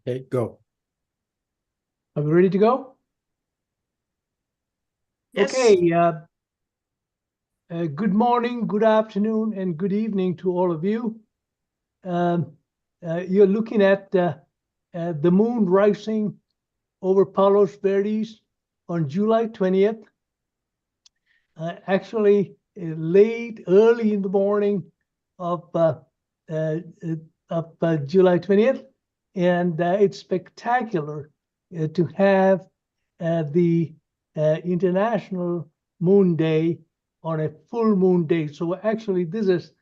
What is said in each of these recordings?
Okay, go. Are we ready to go? Yes. Okay. Good morning, good afternoon, and good evening to all of you. You're looking at the moon rising over Palos Verdes on July 20th. Actually, early in the morning of July 20th. And it's spectacular to have the International Moon Day on a full moon day. So actually, this is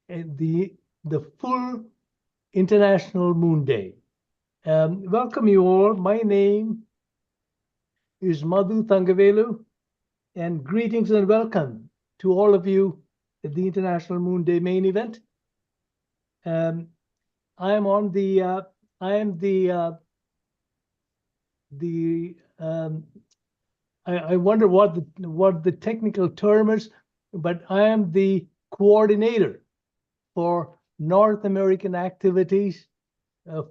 the full International Moon Day. Welcome you all. My name is Madhu Thangavelu, and greetings and welcome to all of you at the International Moon Day main event. I am on the I wonder what the technical term is, but I am the coordinator for North American activities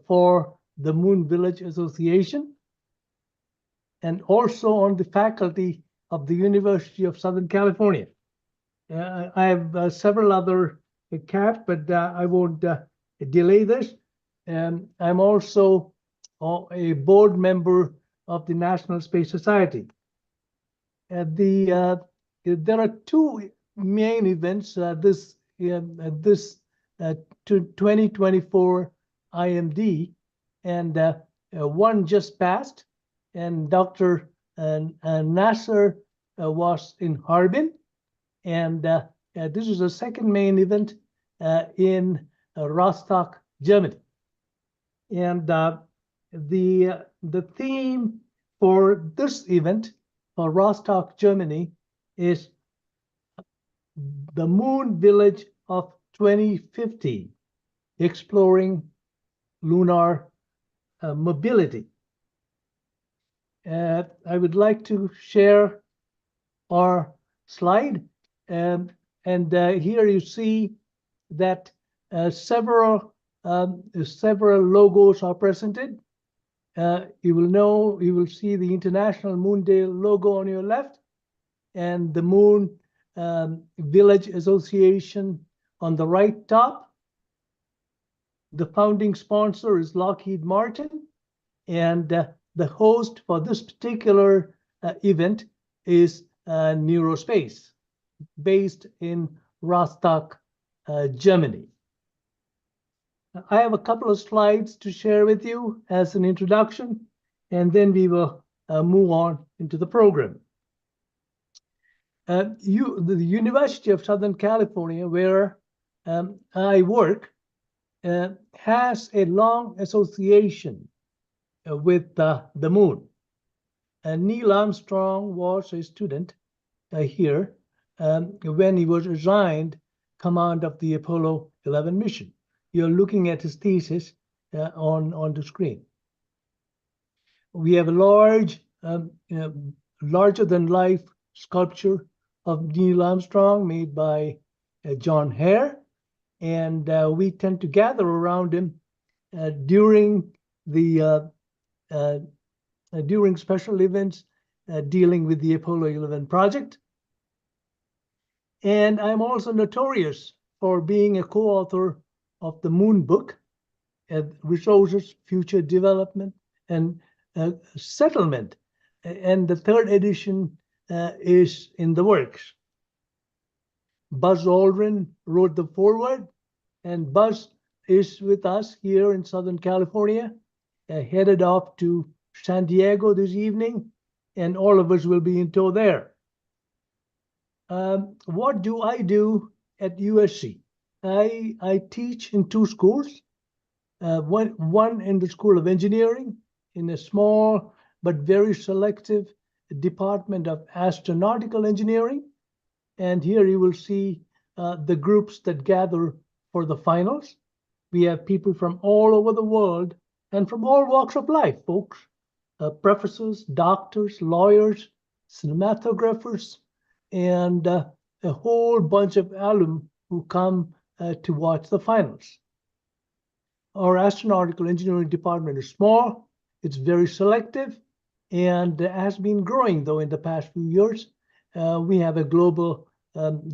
for the Moon Village Association, and also on the faculty of the University of Southern California. I have several other caps, but I won't delay this. I'm also a board member of the National Space Society. There are two main events this 2024 IMD, and one just passed, and Dr. Nasser was in Harbin, and this is the second main event in Rostock, Germany. And the theme for this event for Rostock, Germany, is the Moon Village of 2050, exploring lunar mobility. I would like to share our slide, and here you see that several logos are presented. You will see the International Moon Day logo on your left, and the Moon Village Association on the right top. The founding sponsor is Lockheed Martin, and the host for this particular event is Neurospace, based in Rostock, Germany. I have a couple of slides to share with you as an introduction, and then we will move on into the program. The University of Southern California, where I work, has a long association with the moon. Neil Armstrong was a student here when he was assigned command of the Apollo 11 mission. You're looking at his thesis on the screen. We have a larger-than-life sculpture of Neil Armstrong made by John Hare, and we tend to gather around him during special events dealing with the Apollo 11 project. And I'm also notorious for being a co-author of the Moon Book, Resources, Future Development, and Settlement. And the third edition is in the works. Buzz Aldrin wrote the foreword, and Buzz is with us here in Southern California, headed off to San Diego this evening, and all of us will be in tow there. What do I do at USC? I teach in two schools, one in the School of Engineering, in a small but very selective department of astronautical engineering. And here you will see the groups that gather for the finals. We have people from all over the world and from all walks of life, folks. Professors, doctors, lawyers, cinematographers, and a whole bunch of alum who come to watch the finals. our astronautical engineering department is small, it's very selective, and has been growing, though, in the past few years. We have a global, not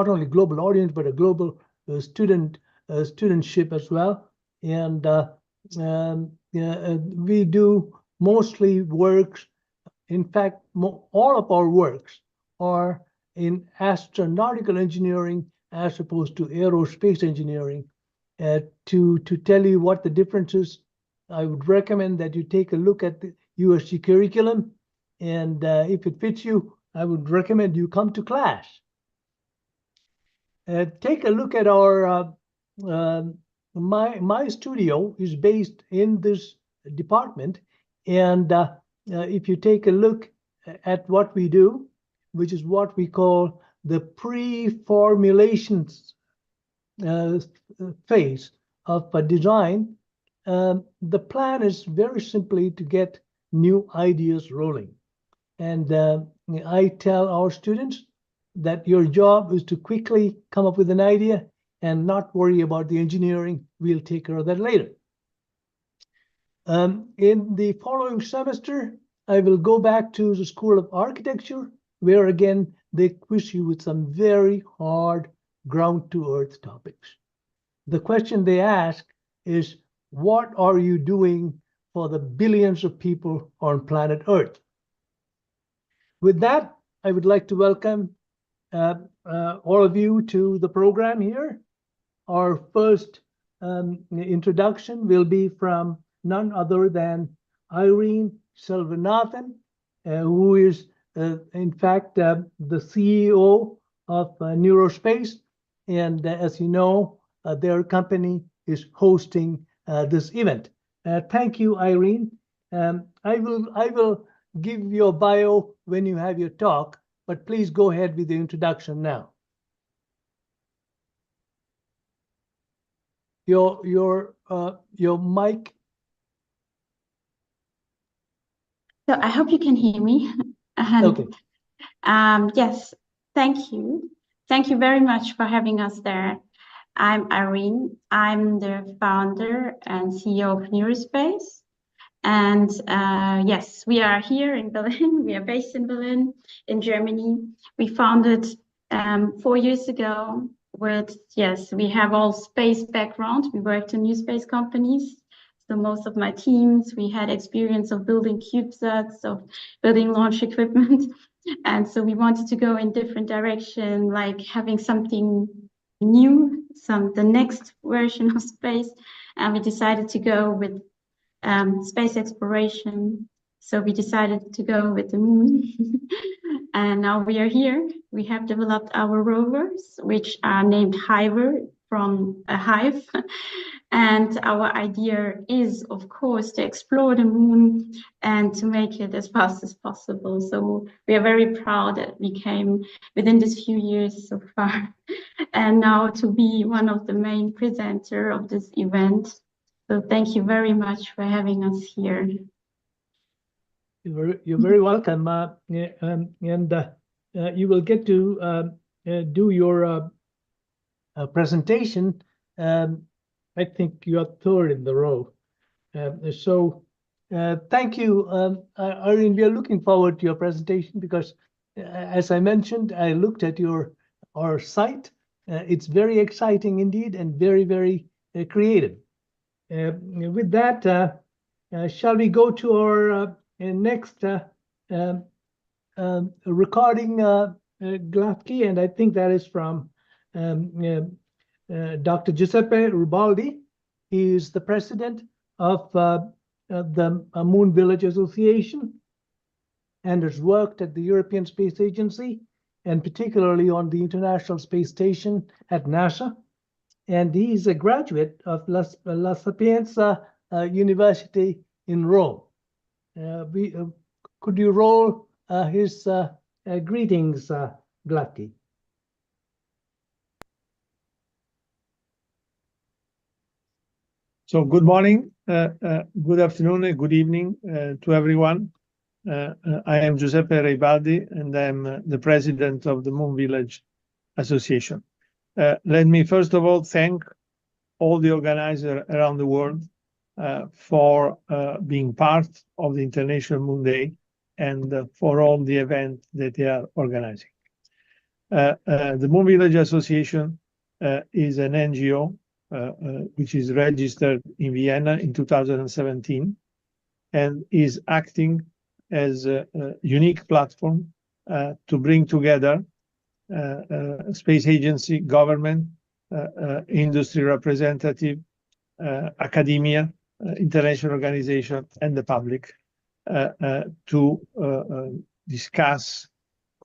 only global audience, but a global studentship as well. And we do mostly works. In fact, all of our works are in astronautical engineering as opposed to aerospace engineering. To tell you what the difference is, I would recommend that you take a look at the USC curriculum, and if it fits you, I would recommend you come to class. Take a look at our my studio is based in this department, and if you take a look at what we do, which is what we call the pre-formulations phase of a design, the plan is very simply to get new ideas rolling. And I tell our students that your job is to quickly come up with an idea and not worry about the engineering. We'll take care of that later. In the following semester, I will go back to the School of Architecture, where again, they quiz you with some very hard ground-to-earth topics. The question they ask is, what are you doing for the billions of people on planet Earth? With that, I would like to welcome all of you to the program here. Our first introduction will be from none other than Irene Selvanathan, who is, in fact, the CEO of Neurospace. And as you know, their company is hosting this event. Thank you, Irene. I will give your bio when you have your talk, but please go ahead with the introduction now. Your mic. So I hope you can hear me. And, okay. Yes, thank you. Thank you very much for having us there. I'm Irene. I'm the founder and CEO of Neurospace. And yes, we are here in Berlin. We are based in Berlin, in Germany. We founded 4 years ago with, yes, we have all space background. We worked in new space companies. So most of my teams, we had experience of building CubeSats, of building launch equipment. And so we wanted to go in different direction, like having something new, the next version of space. And we decided to go with space exploration. So we decided to go with the moon. And now we are here. We have developed our rovers, which are named Hiver, from a hive. And our idea is, of course, to explore the moon and to make it as fast as possible. So we are very proud that we came within these few years so far. And now to be one of the main presenter of this event. So thank you very much for having us here. You're very welcome. You will get to do your presentation. I think you are third in the row. Thank you, Irene. We are looking forward to your presentation because, as I mentioned, I looked at our site. It's very exciting indeed and very, very creative. With that, shall we go to our next recording, Gladky? And I think that is from Dr. Giuseppe Rubaldi. He is the president of the Moon Village Association and has worked at the European Space Agency and particularly on the International Space Station at NASA. And he is a graduate of La Sapienza University in Rome. Could you roll his greetings, Gladky? So good morning, good afternoon, and good evening to everyone. I am Giuseppe Reibaldi, and I'm the president of the Moon Village Association. Let me first of all thank all the organizers around the world for being part of the International Moon Day and for all the events that they are organizing. The Moon Village Association is an NGO which is registered in Vienna in 2017 and is acting as a unique platform to bring together space agency, government, industry representative, academia, international organization, and the public to discuss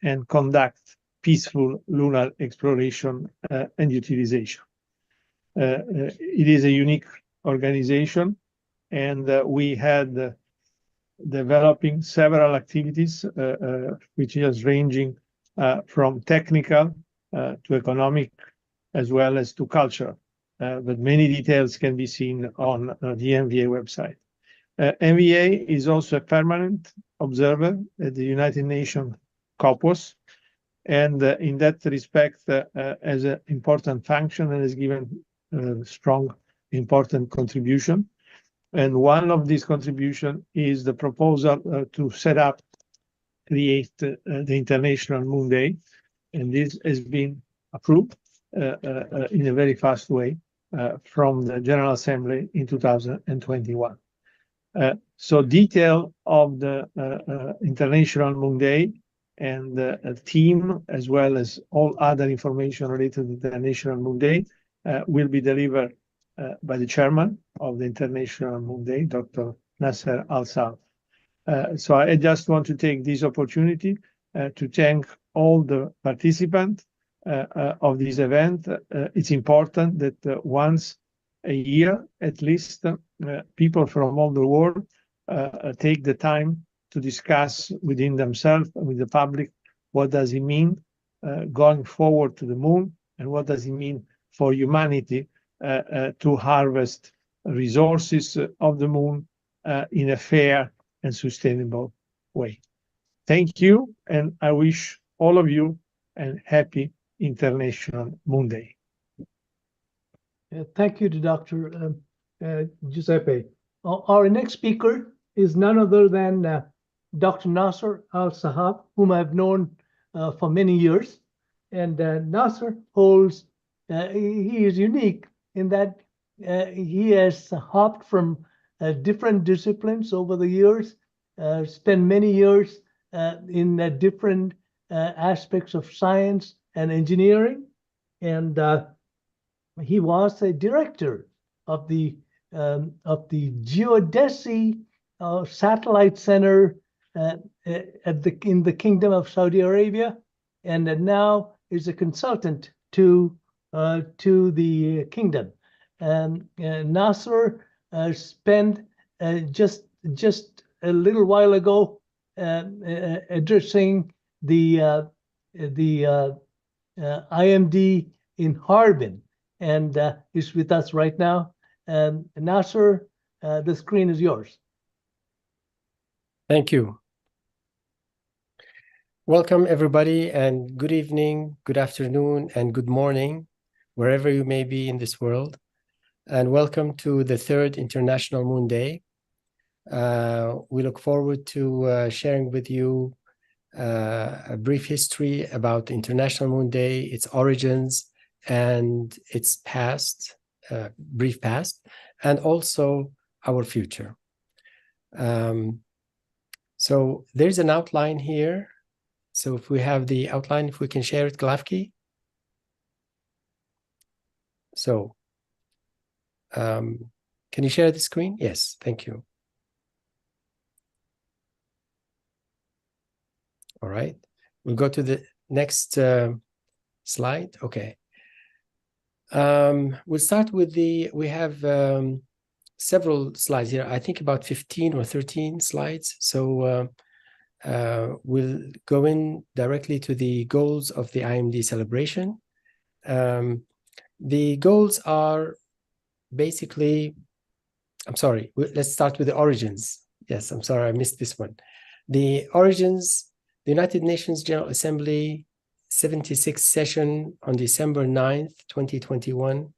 and conduct peaceful lunar exploration and utilization. It is a unique organization, and we had developing several activities, which is ranging from technical to economic, as well as to culture. But many details can be seen on the MVA website. MVA is also a permanent observer at the United Nations COPUOS, and in that respect has an important function and has given strong, important contribution. And one of these contributions is the proposal to set up, create the International Moon Day, and this has been approved in a very fast way from the General Assembly in 2021. So detail of the International Moon Day and the theme, as well as all other information related to the International Moon Day, will be delivered by the chairman of the International Moon Day, Dr. Nasser Al-Saad. So I just want to take this opportunity to thank all the participants of this event. It's important that once a year, at least, people from all the world take the time to discuss within themselves and with the public what does it mean going forward to the moon, and what does it mean for humanity to harvest resources of the moon in a fair and sustainable way. Thank you, and I wish all of you a happy International Moon Day. Thank you to Dr. Giuseppe. Our next speaker is none other than Dr. Nasser Al-Saad, whom I've known for many years. And Nasser holds, he is unique in that he has hopped from different disciplines over the years, spent many years in different aspects of science and engineering. And he was a director of the Geodesy Satellite Center in the Kingdom of Saudi Arabia, and now is a consultant to the kingdom. Nasser spent just a little while ago addressing the IMD in Harbin, and is with us right now. Nasser, the screen is yours. Thank you. Welcome, everybody, and good evening, good afternoon, and good morning, wherever you may be in this world. And welcome to the third International Moon Day. We look forward to sharing with you a brief history about the International Moon Day, its origins, and its past, brief past, and also our future. So there's an outline here. So if we have the outline, if we can share it, Glafki. So can you share the screen? Yes, thank you. All right, we'll go to the next slide. Okay. We'll start with we have several slides here. I think about 15 or 13 slides. So we'll go in directly to the goals of the IMD celebration. The goals are basically, I'm sorry, let's start with the origins. Yes, I'm sorry, I missed this one. The origins, the United Nations General Assembly 76th session on December 9th, 2021,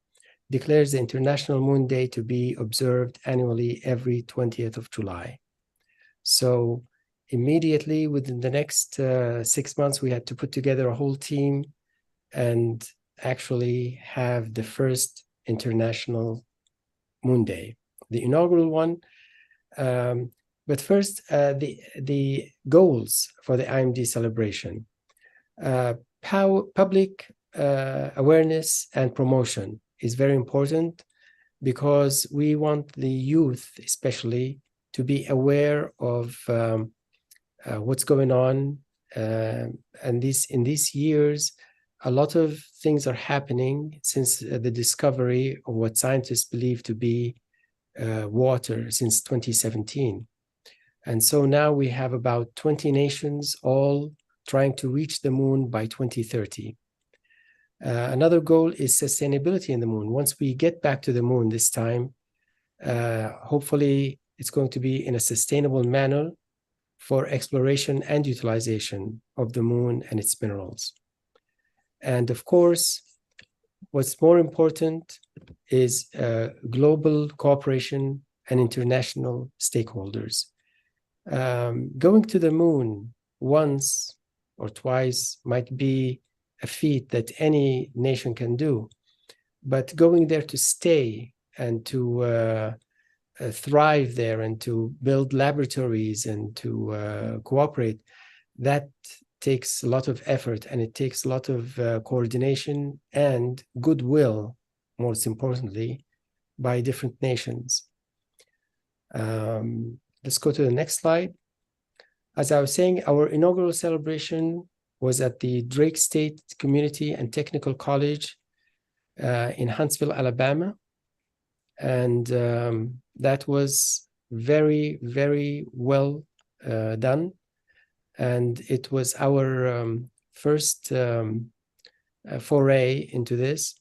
declares the International Moon Day to be observed annually every 20th of July. So immediately within the next 6 months, we had to put together a whole team and actually have the first International Moon Day, the inaugural one. But first, the goals for the IMD celebration. Public awareness and promotion is very important because we want the youth especially to be aware of what's going on. And in these years, a lot of things are happening since the discovery of what scientists believe to be water since 2017. And so now we have about 20 nations all trying to reach the moon by 2030. Another goal is sustainability in the moon. Once we get back to the moon this time, hopefully it's going to be in a sustainable manner for exploration and utilization of the moon and its minerals. And of course, what's more important is global cooperation and international stakeholders. Going to the moon once or twice might be a feat that any nation can do, but going there to stay and to thrive there and to build laboratories and to cooperate, that takes a lot of effort, and it takes a lot of coordination and goodwill, most importantly, by different nations. Let's go to the next slide. As I was saying, our inaugural celebration was at the Drake State Community and Technical College in Huntsville, Alabama. And that was very, very well done. And it was our first foray into this.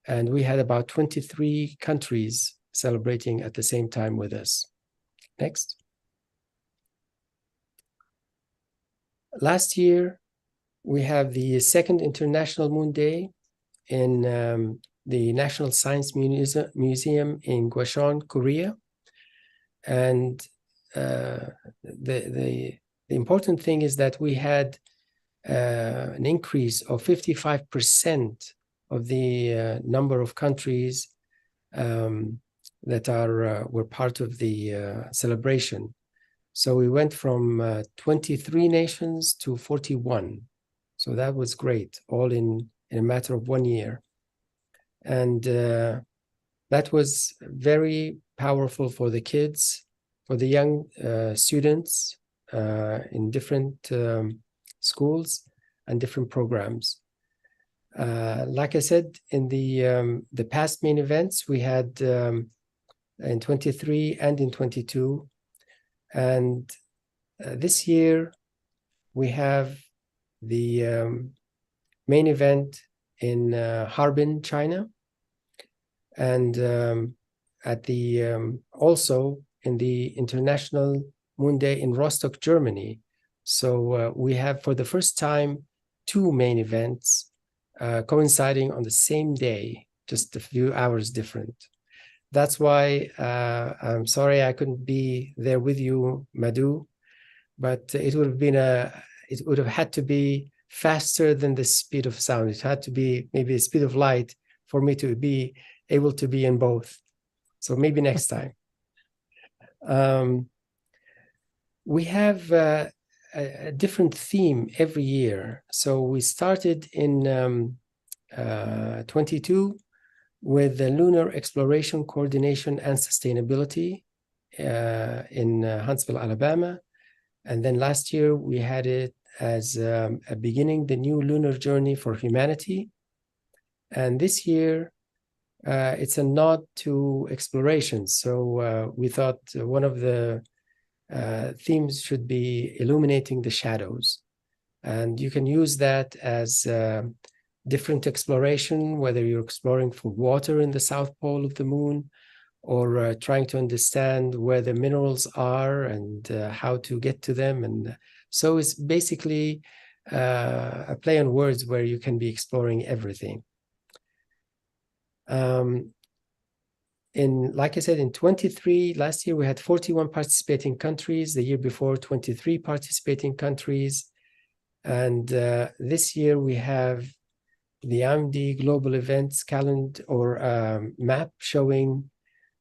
And we had about 23 countries celebrating at the same time with us. Next. Last year, we have the second International Moon Day in the National Science Museum in Gwacheon, Korea. And the important thing is that we had an increase of 55% of the number of countries that were part of the celebration. So we went from 23 nations to 41. So that was great, all in a matter of 1 year. And that was very powerful for the kids, for the young students in different schools and different programs. Like I said, in the past main events, we had in 23 and in 22. And this year, we have the main event in Harbin, China, and at the also in the International Moon Day in Rostock, Germany. So we have, for the first time, 2 main events coinciding on the same day, just a few hours different. That's why I'm sorry I couldn't be there with you, Madhu, but it would have been it would have had to be faster than the speed of sound. It had to be maybe the speed of light for me to be able to be in both. So maybe next time. We have a different theme every year. So we started in 22 with the Lunar Exploration, Coordination, and Sustainability in Huntsville, Alabama. And then last year, we had it as a beginning, the new lunar journey for humanity. And this year, it's a nod to exploration. So we thought one of the themes should be illuminating the shadows. And you can use that as different exploration, whether you're exploring for water in the South Pole of the moon, or trying to understand where the minerals are and how to get to them. And so it's basically a play on words where you can be exploring everything. like I said, in 23, last year we had 41 participating countries, the year before 23 participating countries. And this year we have the IMD global events calendar or map showing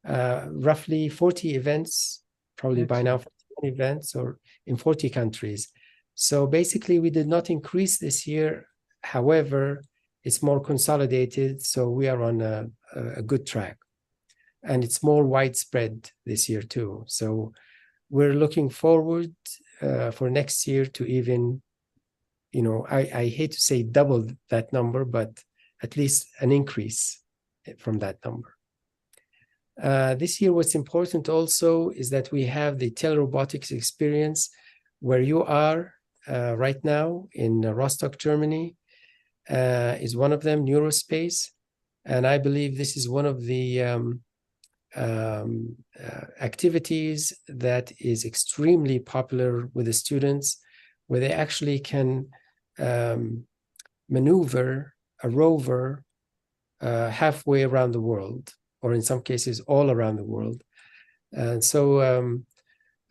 roughly 40 events, probably by now 40 events or in 40 countries. So basically we did not increase this year. However, it's more consolidated. So we are on a good track. And it's more widespread this year too. So we're looking forward for next year to even, you know, I hate to say double that number, but at least an increase from that number. This year, what's important also is that we have the telerobotics experience where you are right now in Rostock, Germany, is one of them, Neurospace. And I believe this is one of the activities that is extremely popular with the students, where they actually can maneuver a rover halfway around the world, or in some cases all around the world. And so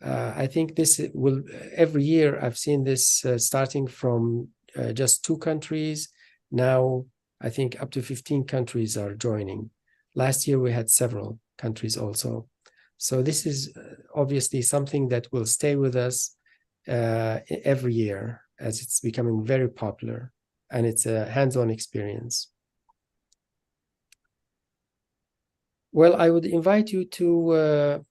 I think this will, every year I've seen this starting from just 2 countries. Now I think up to 15 countries are joining. Last year we had several countries also. So this is obviously something that will stay with us every year as it's becoming very popular, and it's a hands-on experience. Well, I would invite you to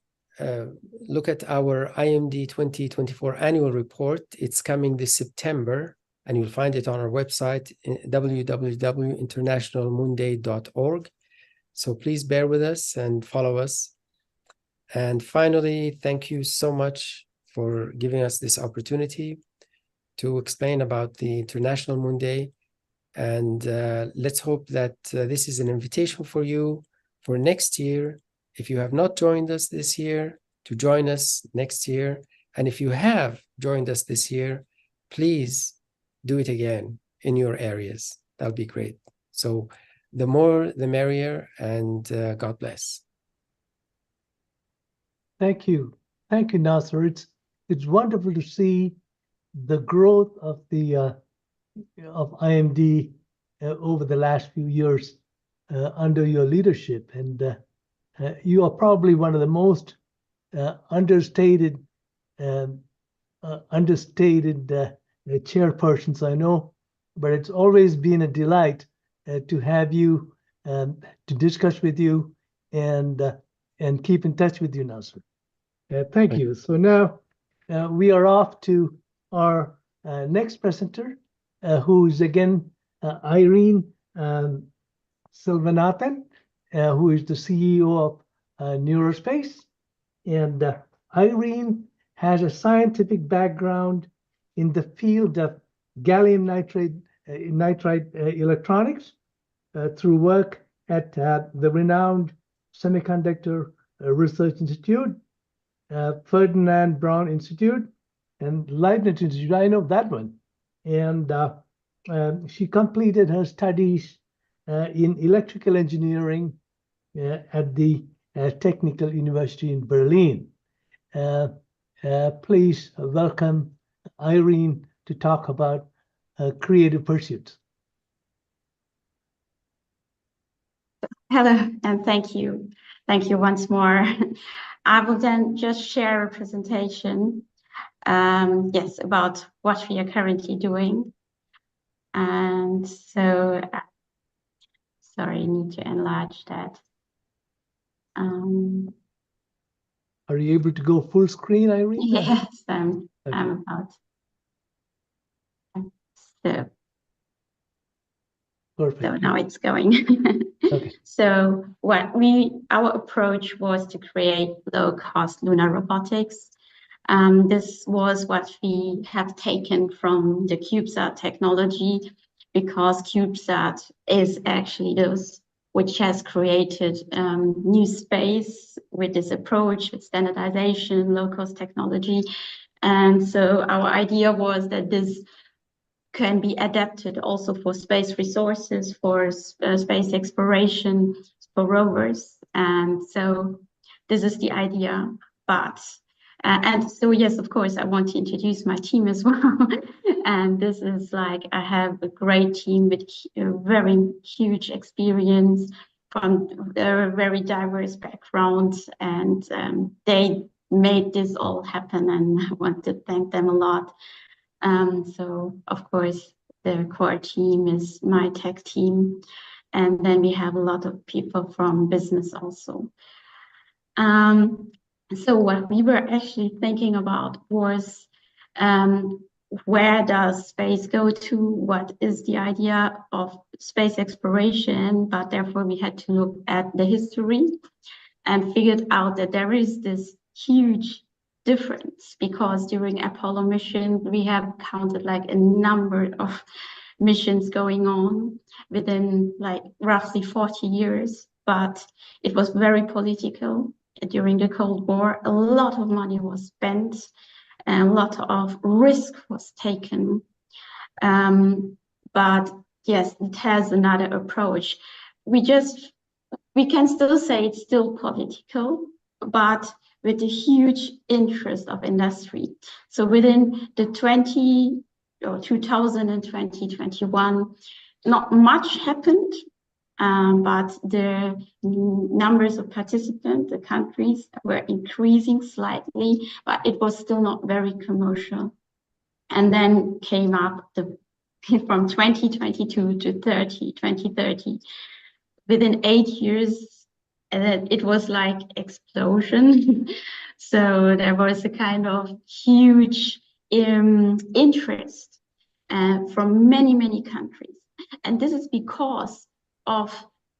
look at our IMD 2024 annual report. It's coming this September, and you'll find it on our website, www.internationalmoonday.org. So please bear with us and follow us. And finally, thank you so much for giving us this opportunity to explain about the International Moon Day. And let's hope that this is an invitation for you for next year. If you have not joined us this year, to join us next year. And if you have joined us this year, please do it again in your areas. That'll be great. So the more, the merrier, and God bless. Thank you. Thank you, Nasser. It's wonderful to see the growth of the of IMD over the last few years under your leadership. And you are probably one of the most understated chairpersons I know, but it's always been a delight to have you, to discuss with you, and keep in touch with you, Nasser. Thank you. So now we are off to our next presenter, who is again Irene Silvanathan, who is the CEO of Neurospace. And Irene has a scientific background in the field of gallium nitride electronics through work at the renowned Semiconductor Research Institute, Ferdinand Braun Institute, and Leibniz Institute. I know that one. And she completed her studies in electrical engineering at the Technical University in Berlin. Please welcome Irene to talk about creative pursuits. Hello, and thank you. Thank you once more. I will then just share a presentation, yes, about what we are currently doing. And so, sorry, I need to enlarge that. Are you able to go full screen, Irene? Yes, I'm about. So, perfect. So now it's going. Okay. So our approach was to create low-cost lunar robotics. This was what we have taken from the CubeSat technology, because CubeSat is actually those which has created new space with this approach, with standardization, low-cost technology. And so our idea was that this can be adapted also for space resources, for space exploration, for rovers. And so this is the idea. But and so yes, of course, I want to introduce my team as well. And this is like I have a great team with very huge experience from very diverse backgrounds, and they made this all happen, and I want to thank them a lot. So of course, the core team is my tech team, and then we have a lot of people from business also. So what we were actually thinking about was where does space go to? What is the idea of space exploration? But therefore we had to look at the history and figured out that there is this huge difference, because during Apollo mission, we have counted like a number of missions going on within like roughly 40 years, but it was very political. During the Cold War, a lot of money was spent and a lot of risk was taken. But yes, it has another approach. We can still say it's still political, but with a huge interest of industry. So within the 2000 and 2021, not much happened, but the numbers of participants, the countries were increasing slightly, but it was still not very commercial. And then came up from 2022 to 2030. Within 8 years, it was like explosion. So there was a kind of huge interest from many countries. And this is because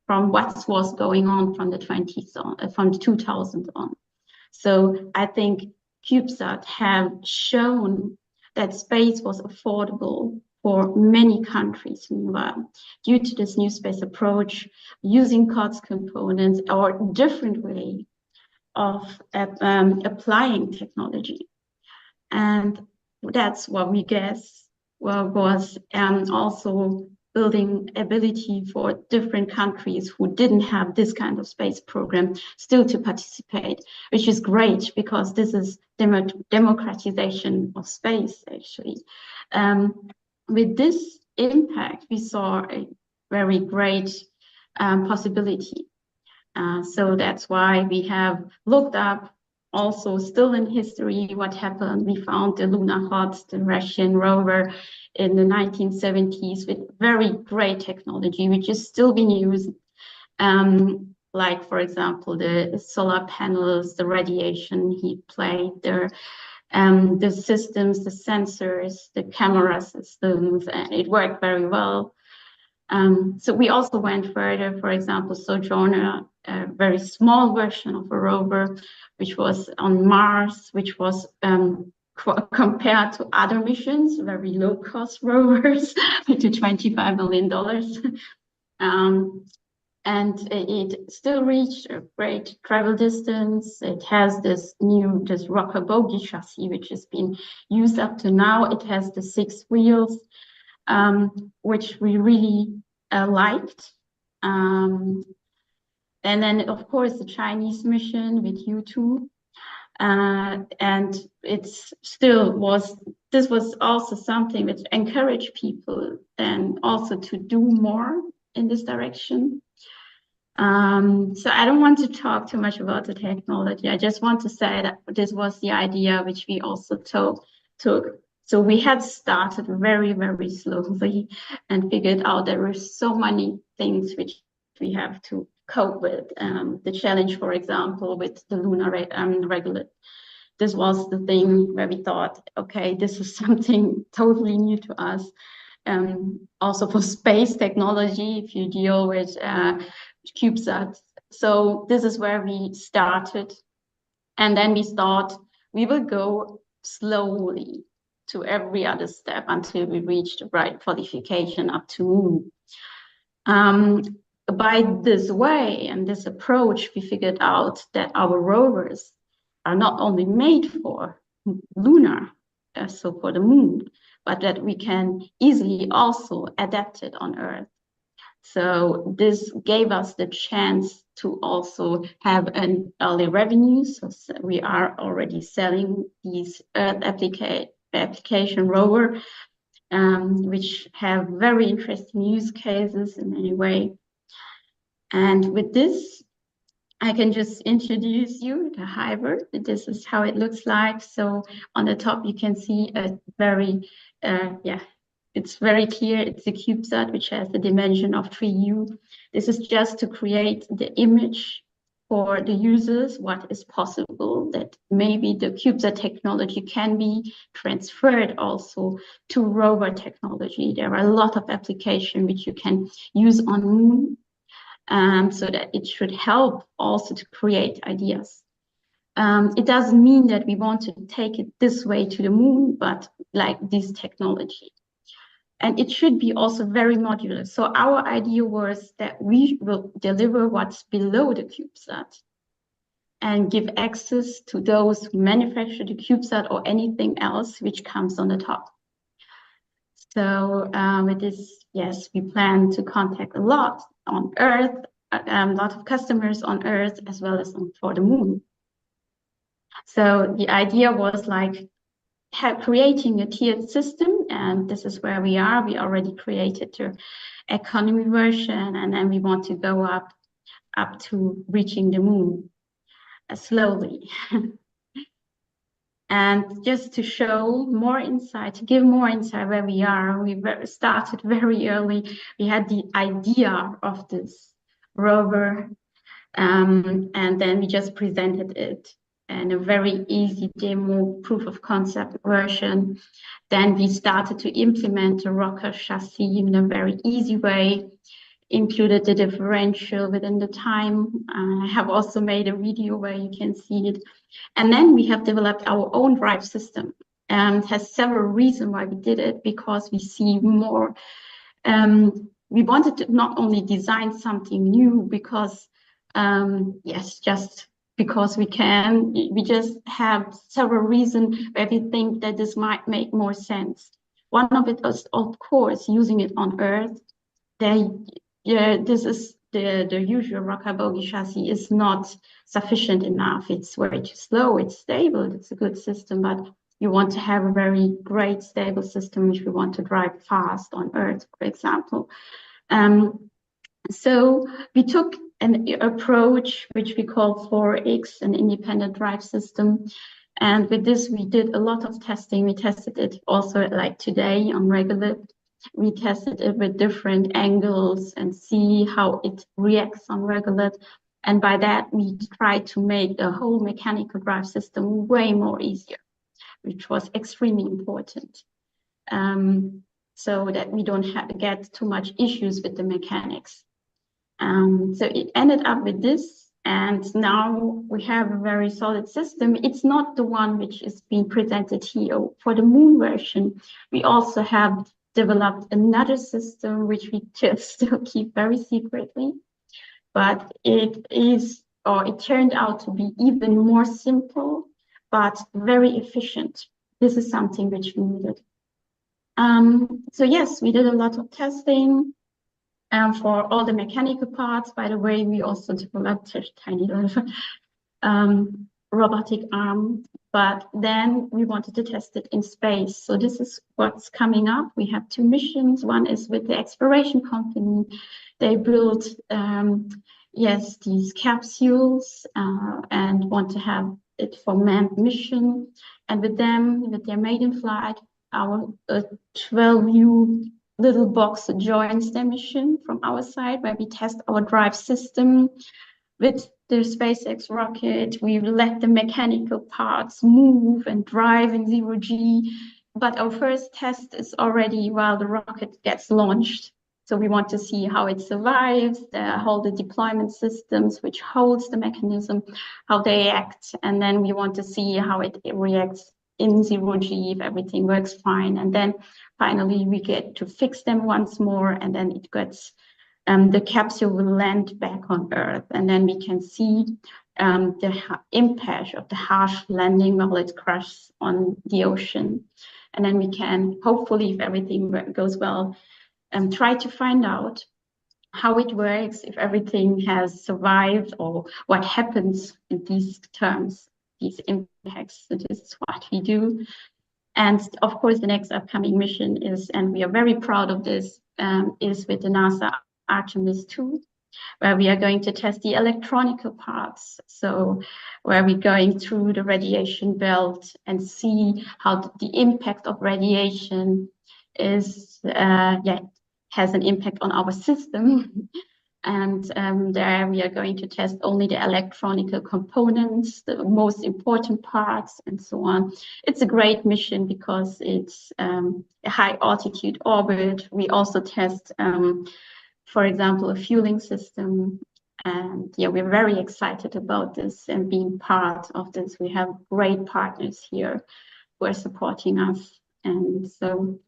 from what was going on from the 20s on, from the 2000 on. So I think CubeSat have shown that space was affordable for many countries meanwhile, due to this new space approach, using COTS components or different way of applying technology. And that's what we guess was also building ability for different countries who didn't have this kind of space program still to participate, which is great because this is democratization of space, actually. With this impact, we saw a very great possibility. So that's why we have looked up also still in history what happened. We found the Lunar-HOTS, the Russian rover in the 1970s with very great technology, which is still being used. Like, for example, the solar panels, the radiation heat plate, the systems, the sensors, the camera systems, and it worked very well. So we also went further, for example, Sojourner, a very small version of a rover, which was on Mars, which was compared to other missions, very low-cost rovers to $25 million. And it still reached a great travel distance. It has this rocker bogie chassis, which has been used up to now. It has the 6 wheels, which we really liked. And then, of course, the Chinese mission with U2. And this was also something that encouraged people and also to do more in this direction. So I don't want to talk too much about the technology. I just want to say that this was the idea which we also took. So we had started very, very slowly and figured out there were so many things which we have to cope with. The challenge, for example, with the lunar regolith. This was the thing where we thought, okay, this is something totally new to us. Also for space technology, if you deal with CubeSat. So this is where we started. And then we thought we will go slowly to every other step until we reach the right qualification up to Moon. By this way and this approach, we figured out that our rovers are not only made for lunar, so for the Moon, but that we can easily also adapt it on Earth. So this gave us the chance to also have an early revenue. So we are already selling these Earth application rover, which have very interesting use cases in any way. And with this, I can just introduce you the hybrid. This is how it looks like. So on the top, you can see a very, it's very clear. It's a CubeSat, which has the dimension of 3U. This is just to create the image for the users, what is possible, that maybe the CubeSat technology can be transferred also to rover technology. There are a lot of applications which you can use on Moon, so that it should help also to create ideas. It doesn't mean that we want to take it this way to the Moon, but like this technology. And it should be also very modular. So our idea was that we will deliver what's below the CubeSat and give access to those who manufacture the CubeSat or anything else which comes on the top. So with this, yes, we plan to contact a lot on Earth, a lot of customers on Earth, as well as for the Moon. So the idea was like creating a tiered system, and this is where we are. We already created the economy version, and then we want to go up to reaching the Moon slowly. And just to show more insight, to give more insight where we are, we started very early. We had the idea of this rover, and then we just presented it in a very easy demo proof of concept version. Then we started to implement the rocker chassis in a very easy way, included the differential within the time. I have also made a video where you can see it. And then we have developed our own drive system, and has several reasons why we did it, because we see more. We wanted to not only design something new because, yes, just because we can. We just have several reasons where we think that this might make more sense. One of it is, of course, using it on Earth. This is the usual rocker bogie chassis is not sufficient enough. It's way too slow. It's stable. It's a good system, but you want to have a very great stable system which we want to drive fast on Earth, for example. So we took an approach which we call 4X, an independent drive system. And with this, we did a lot of testing. We tested it also like today on Regolith. We tested it with different angles and see how it reacts on Regolith. And by that, we tried to make the whole mechanical drive system way more easier, which was extremely important. So that we don't have to get too much issues with the mechanics. So it ended up with this, and now we have a very solid system. It's not the one which is being presented here. For the Moon version, we also have developed another system which we just still keep very secretly, but it turned out to be even more simple, but very efficient. This is something which we needed. So yes, we did a lot of testing for all the mechanical parts. By the way, we also developed a tiny little robotic arm, but then we wanted to test it in space. So this is what's coming up. We have two missions. One is with the exploration company. They built, these capsules and want to have it for manned mission. And with them, with their maiden flight, our 12U little box joins their mission from our side, where we test our drive system with the SpaceX rocket. We let the mechanical parts move and drive in 0G. But our first test is already while the rocket gets launched. So we want to see how it survives, all the deployment systems, which holds the mechanism, how they act. And then we want to see how it reacts in 0G, if everything works fine. And then finally we get to fix them once more, and then it gets, the capsule will land back on Earth. And then we can see the impact of the harsh landing while it crashes on the ocean. And then we can, hopefully, if everything goes well, try to find out how it works, if everything has survived, or what happens in these terms, these impacts. So this is what we do. And of course, the next upcoming mission is, and we are very proud of this, is with the NASA Artemis 2, where we are going to test the electronical parts. So where we're going through the radiation belt and see how the impact of radiation is, has an impact on our system. And there we are going to test only the electronical components, the most important parts, and so on. It's a great mission because it's a high altitude orbit. We also test, for example, a fueling system. And yeah, we're very excited about this and being part of this. We have great partners here who are supporting us. And so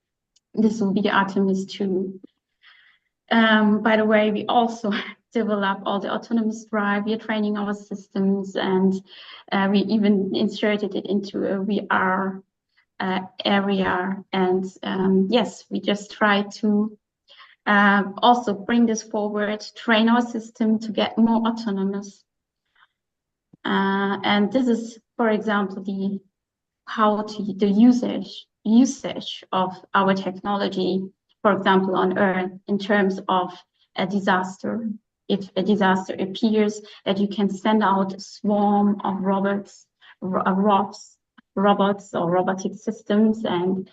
this will be the Artemis 2. By the way, we also develop all the autonomous drive. We are training our systems, and we even inserted it into a VR area. And yes, we just try to also bring this forward, train our system to get more autonomous. And this is, for example, the usage of our technology, for example, on Earth, in terms of a disaster. If a disaster appears, that you can send out a swarm of robots or robotic systems, and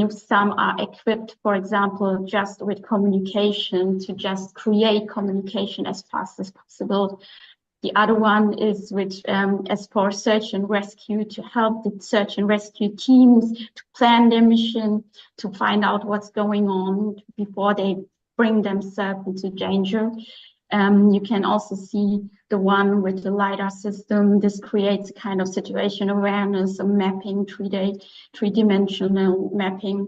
some are equipped, for example, just with communication, to just create communication as fast as possible. The other one is with, as for search and rescue, to help the search and rescue teams to plan their mission, to find out what's going on before they bring themselves into danger. You can also see the one with the LiDAR system. This creates a kind of situation awareness, a mapping, three-dimensional mapping.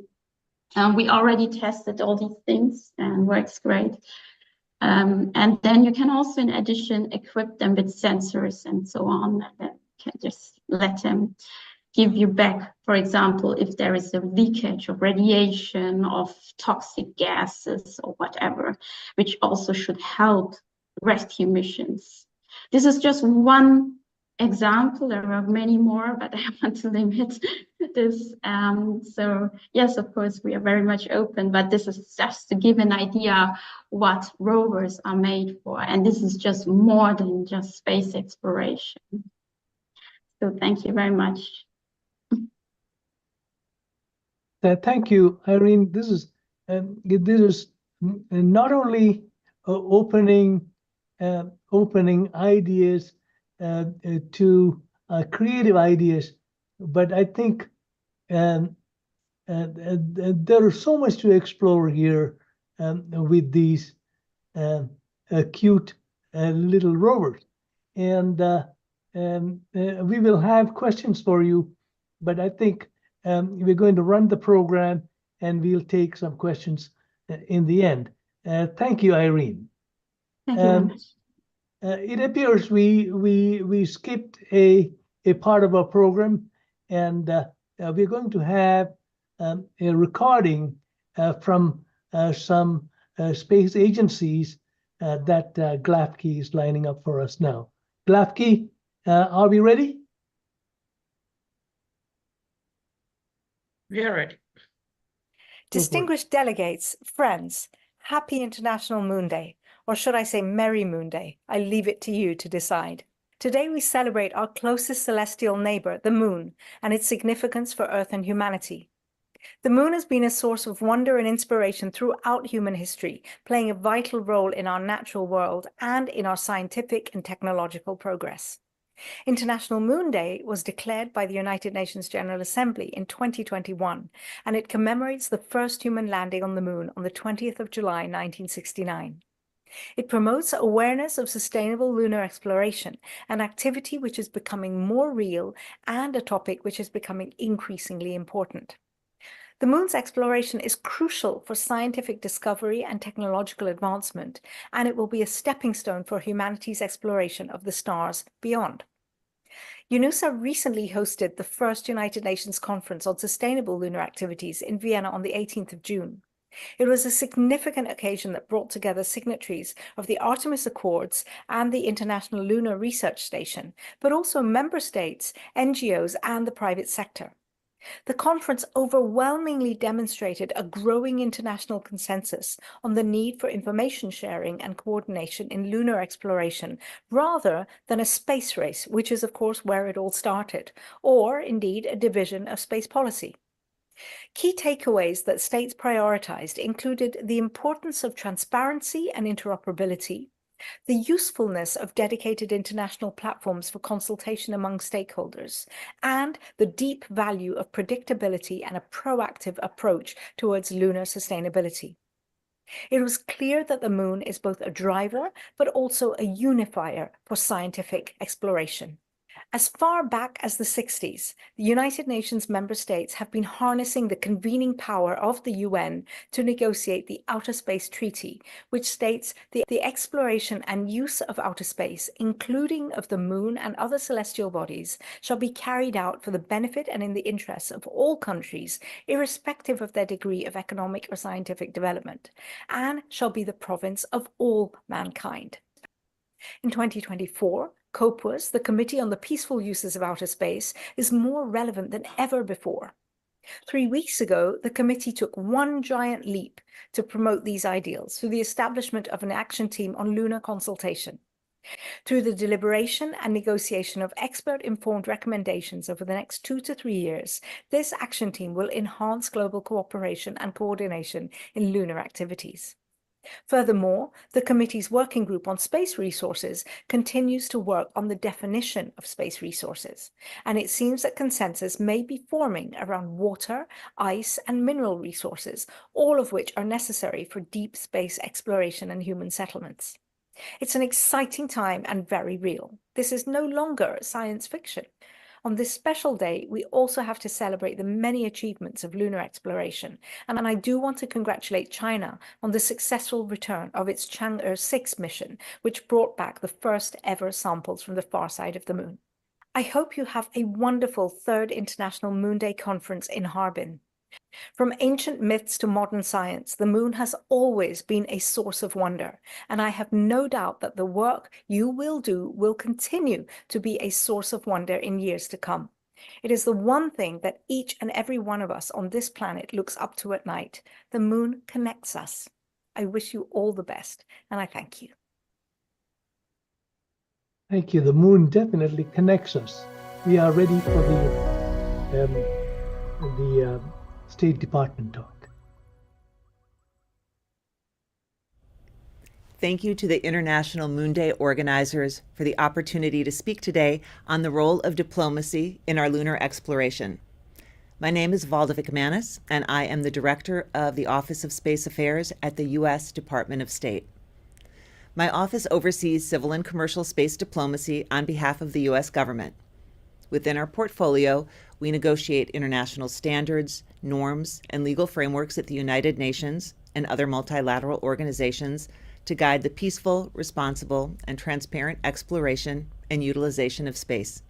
We already tested all these things and works great. And then you can also, in addition, equip them with sensors and so on, that can just let them give you back, for example, if there is a leakage of radiation, of toxic gases or whatever, which also should help rescue missions. This is just one example. There are many more, but I want to limit this. So yes, of course, we are very much open, but this is just to give an idea what rovers are made for. And this is just more than just space exploration. So thank you very much. Thank you, Irene. This is not only opening ideas to creative ideas, but I think there is so much to explore here with these cute little rovers. And we will have questions for you, but I think we're going to run the program and we'll take some questions in the end. Thank you, Irene. Thank you very much. It appears we skipped a part of our program, and we're going to have a recording from some space agencies that Glafki is lining up for us now. Glafki, are we ready? We are ready. Distinguished delegates, friends, happy International Moon Day, or should I say Merry Moon Day? I leave it to you to decide. Today we celebrate our closest celestial neighbor, the Moon, and its significance for Earth and humanity. The Moon has been a source of wonder and inspiration throughout human history, playing a vital role in our natural world and in our scientific and technological progress. International Moon Day was declared by the United Nations General Assembly in 2021, and it commemorates the first human landing on the Moon on the 20th of July, 1969. It promotes awareness of sustainable lunar exploration, an activity which is becoming more real and a topic which is becoming increasingly important. The Moon's exploration is crucial for scientific discovery and technological advancement, and it will be a stepping stone for humanity's exploration of the stars beyond. UNOOSA recently hosted the first United Nations Conference on Sustainable Lunar Activities in Vienna on the 18th of June. It was a significant occasion that brought together signatories of the Artemis Accords and the International Lunar Research Station, but also member states, NGOs, and the private sector. The conference overwhelmingly demonstrated a growing international consensus on the need for information sharing and coordination in lunar exploration, rather than a space race, which is, of course, where it all started, or indeed a division of space policy. Key takeaways that states prioritized included the importance of transparency and interoperability, the usefulness of dedicated international platforms for consultation among stakeholders, and the deep value of predictability and a proactive approach towards lunar sustainability. It was clear that the moon is both a driver but also a unifier for scientific exploration. As far back as the 60s, the United Nations member states have been harnessing the convening power of the UN to negotiate the Outer Space Treaty, which states the exploration and use of outer space, including of the moon and other celestial bodies, shall be carried out for the benefit and in the interests of all countries, irrespective of their degree of economic or scientific development, and shall be the province of all mankind. In 2024, COPUS, the Committee on the Peaceful Uses of Outer Space, is more relevant than ever before. 3 weeks ago, the committee took one giant leap to promote these ideals through the establishment of an action team on lunar consultation. Through the deliberation and negotiation of expert-informed recommendations over the next 2 to 3 years, this action team will enhance global cooperation and coordination in lunar activities. Furthermore, the committee's working group on space resources continues to work on the definition of space resources, and it seems that consensus may be forming around water, ice, and mineral resources, all of which are necessary for deep space exploration and human settlements. It's an exciting time and very real. This is no longer science fiction. On this special day, we also have to celebrate the many achievements of lunar exploration, and I do want to congratulate China on the successful return of its Chang'e 6 mission, which brought back the first ever samples from the far side of the moon. I hope you have a wonderful 3rd International Moon Day Conference in Harbin. From ancient myths to modern science, the moon has always been a source of wonder, and I have no doubt that the work you will do will continue to be a source of wonder in years to come. It is the one thing that each and every one of us on this planet looks up to at night. The moon connects us. I wish you all the best, and I thank you. Thank you. The moon definitely connects us. We are ready for the State Department talk. Thank you to the International Moon Day organizers for the opportunity to speak today on the role of diplomacy in our lunar exploration. My name is Valda Vikmanis, and I am the Director of the Office of Space Affairs at the U.S. Department of State. My office oversees civil and commercial space diplomacy on behalf of the U.S. government. Within our portfolio, we negotiate international standards, norms, and legal frameworks at the United Nations and other multilateral organizations to guide the peaceful, responsible, and transparent exploration and utilization of space.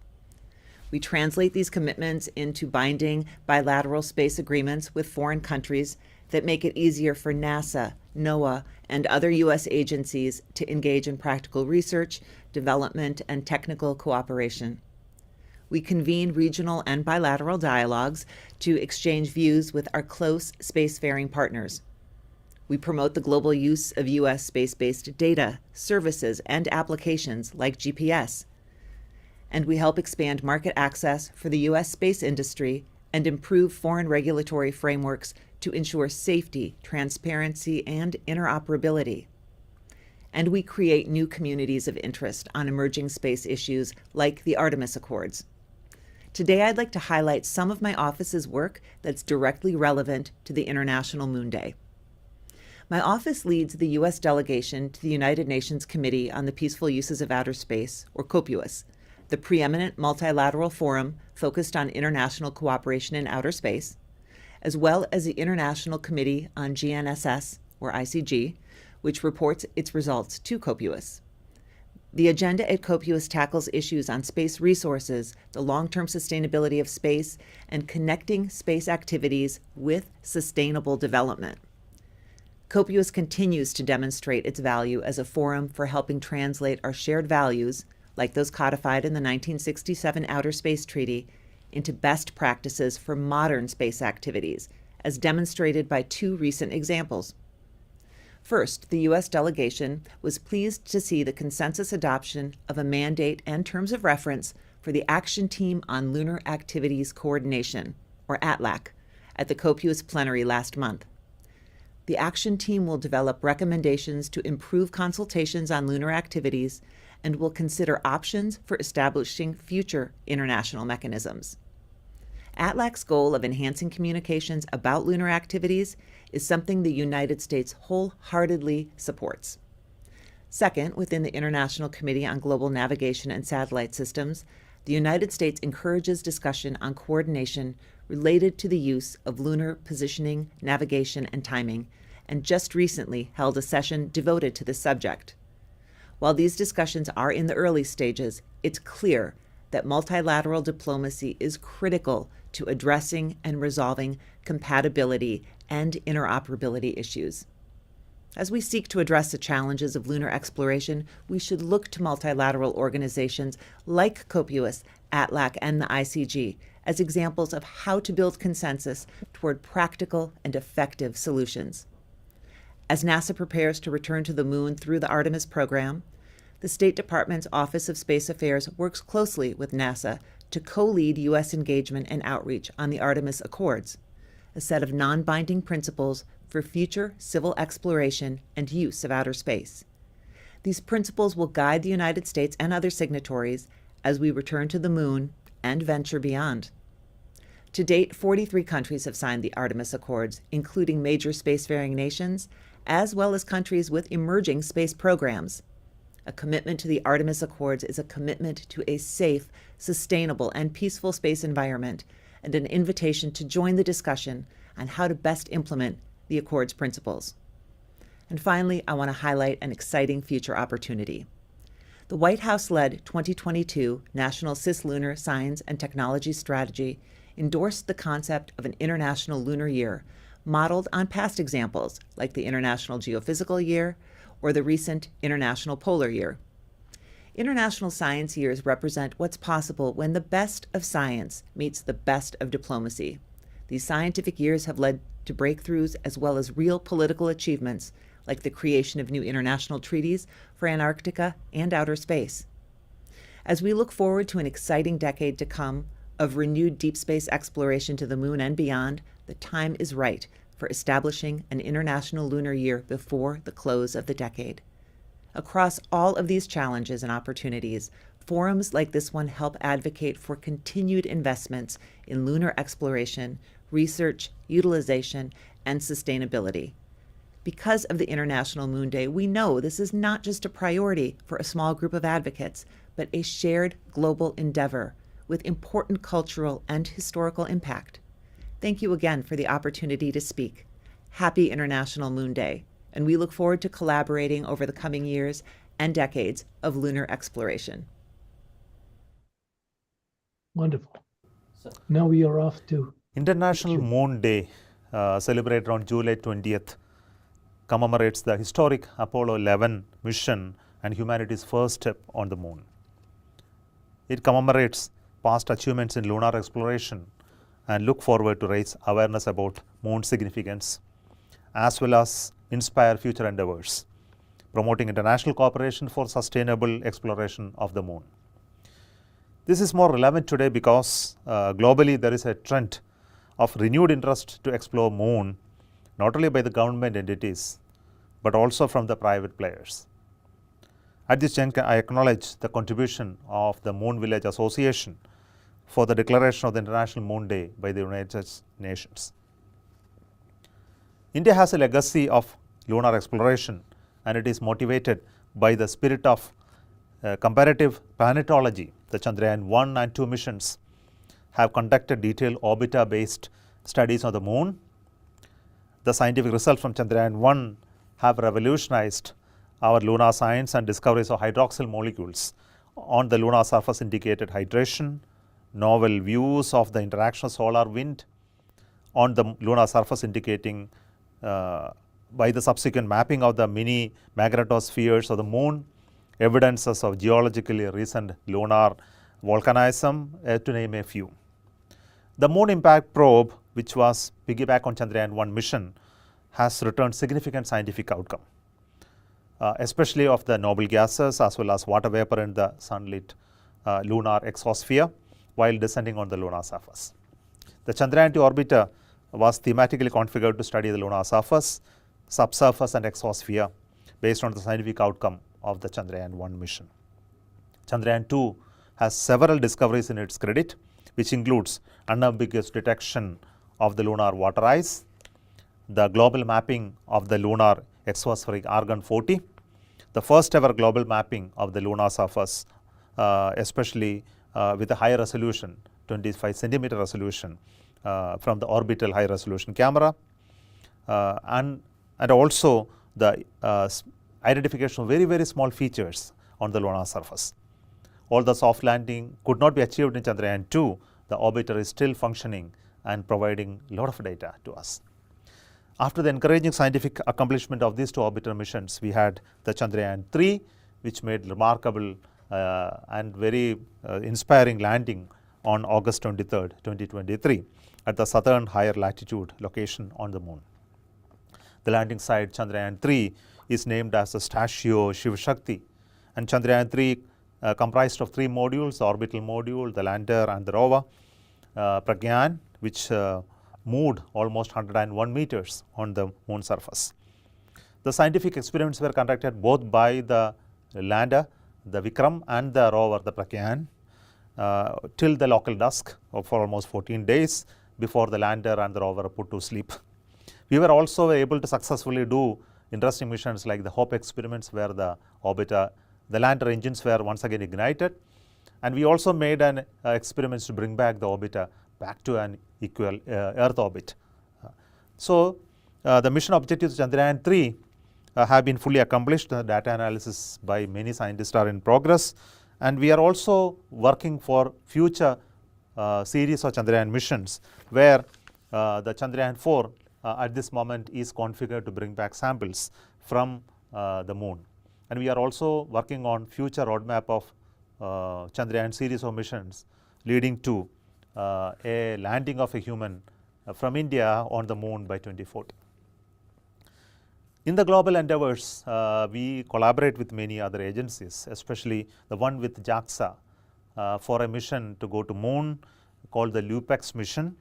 We translate these commitments into binding bilateral space agreements with foreign countries that make it easier for NASA, NOAA, and other U.S. agencies to engage in practical research, development, and technical cooperation. We convene regional and bilateral dialogues to exchange views with our close spacefaring partners. We promote the global use of U.S. space-based data, services, and applications like GPS. And we help expand market access for the U.S. space industry and improve foreign regulatory frameworks to ensure safety, transparency, and interoperability. And we create new communities of interest on emerging space issues like the Artemis Accords. Today, I'd like to highlight some of my office's work that's directly relevant to the International Moon Day. My office leads the U.S. delegation to the United Nations Committee on the Peaceful Uses of Outer Space, or COPUOS, the preeminent multilateral forum focused on international cooperation in outer space, as well as the International Committee on GNSS, or ICG, which reports its results to COPUOS. The agenda at COPUOS tackles issues on space resources, the long-term sustainability of space, and connecting space activities with sustainable development. COPUOS continues to demonstrate its value as a forum for helping translate our shared values, like those codified in the 1967 Outer Space Treaty, into best practices for modern space activities, as demonstrated by two recent examples. First, the U.S. delegation was pleased to see the consensus adoption of a mandate and terms of reference for the Action Team on Lunar Activities Coordination, or ATLAC, at the COPUOS plenary last month. The Action Team will develop recommendations to improve consultations on lunar activities and will consider options for establishing future international mechanisms. ATLAC's goal of enhancing communications about lunar activities is something the United States wholeheartedly supports. Second, within the International Committee on Global Navigation and Satellite Systems, the United States encourages discussion on coordination related to the use of lunar positioning, navigation, and timing, and just recently held a session devoted to this subject. While these discussions are in the early stages, it's clear that multilateral diplomacy is critical to addressing and resolving compatibility and interoperability issues. As we seek to address the challenges of lunar exploration, we should look to multilateral organizations like COPUOS, ATLAC, and the ICG as examples of how to build consensus toward practical and effective solutions. As NASA prepares to return to the moon through the Artemis program, the State Department's Office of Space Affairs works closely with NASA to co-lead U.S. engagement and outreach on the Artemis Accords, a set of non-binding principles for future civil exploration and use of outer space. These principles will guide the United States and other signatories as we return to the moon and venture beyond. To date, 43 countries have signed the Artemis Accords, including major spacefaring nations, as well as countries with emerging space programs. A commitment to the Artemis Accords is a commitment to a safe, sustainable, and peaceful space environment, and an invitation to join the discussion on how to best implement the Accords principles. And finally, I want to highlight an exciting future opportunity. The White House-led 2022 National Cislunar Science and Technology Strategy endorsed the concept of an International Lunar Year, modeled on past examples like the International Geophysical Year or the recent International Polar Year. International science years represent what's possible when the best of science meets the best of diplomacy. These scientific years have led to breakthroughs as well as real political achievements, like the creation of new international treaties for Antarctica and outer space. As we look forward to an exciting decade to come of renewed deep space exploration to the moon and beyond, the time is right for establishing an International Lunar Year before the close of the decade. Across all of these challenges and opportunities, forums like this one help advocate for continued investments in lunar exploration, research, utilization, and sustainability. Because of the International Moon Day, we know this is not just a priority for a small group of advocates, but a shared global endeavor with important cultural and historical impact. Thank you again for the opportunity to speak. Happy International Moon Day, and we look forward to collaborating over the coming years and decades of lunar exploration. Wonderful. Now we are off to International Moon Day, celebrated on July 20th, commemorates the historic Apollo 11 mission and humanity's first step on the moon. It commemorates past achievements in lunar exploration and look forward to raise awareness about moon significance, as well as inspire future endeavors, promoting international cooperation for sustainable exploration of the moon. This is more relevant today because globally there is a trend of renewed interest to explore moon, not only by the government entities, but also from the private players. At this juncture, I acknowledge the contribution of the Moon Village Association for the declaration of the International Moon Day by the United Nations. India has a legacy of lunar exploration, and it is motivated by the spirit of comparative planetology. The Chandrayaan 1 and 2 missions have conducted detailed orbiter-based studies on the moon. The scientific results from Chandrayaan 1 have revolutionized our lunar science, and discoveries of hydroxyl molecules on the lunar surface indicated hydration, novel views of the interaction of solar wind on the lunar surface indicating by the subsequent mapping of the mini magnetospheres of the moon, evidences of geologically recent lunar volcanism, to name a few. The Moon Impact Probe, which was piggyback on Chandrayaan-1 mission, has returned significant scientific outcome, especially of the noble gases as well as water vapor in the sunlit lunar exosphere while descending on the lunar surface. The Chandrayaan-2 orbiter was thematically configured to study the lunar surface, subsurface and exosphere based on the scientific outcome of the Chandrayaan-1 mission. Chandrayaan-2 has several discoveries in its credit, which includes unambiguous detection of the lunar water ice, the global mapping of the lunar exospheric argon-40, the first ever global mapping of the lunar surface, especially with a high resolution, 25 centimeter resolution from the orbital high resolution camera, and also the identification of very small features on the lunar surface. Although soft landing could not be achieved in Chandrayaan-2, the orbiter is still functioning and providing a lot of data to us. After the encouraging scientific accomplishment of these two orbiter missions, we had the Chandrayaan-3, which made remarkable and very inspiring landing on August 23rd, 2023 at the southern higher latitude location on the moon. The landing site Chandrayaan-3 is named as the Statio Shiv-Shakti, and Chandrayaan-3 comprised of three modules: the orbital module, the lander and the rover, Pragyan, which moved almost 101 meters on the moon surface. The scientific experiments were conducted both by the lander, the Vikram, and the rover, the Pragyan, till the local dusk for almost 14 days before the lander and the rover put to sleep. We were also able to successfully do interesting missions like the HOPE experiments, where the orbiter, the lander engines were once again ignited, and we also made an experiments to bring back the orbiter back to an equal Earth orbit. So the mission objectives of Chandrayaan-3 have been fully accomplished. The data analysis by many scientists are in progress, and we are also working for future series of Chandrayaan missions, where the Chandrayaan-4 at this moment is configured to bring back samples from the moon. And we are also working on future roadmap of Chandrayaan series of missions leading to a landing of a human from India on the moon by 2040. In the global endeavors, we collaborate with many other agencies, especially the one with JAXA for a mission to go to moon called the LUPEX mission,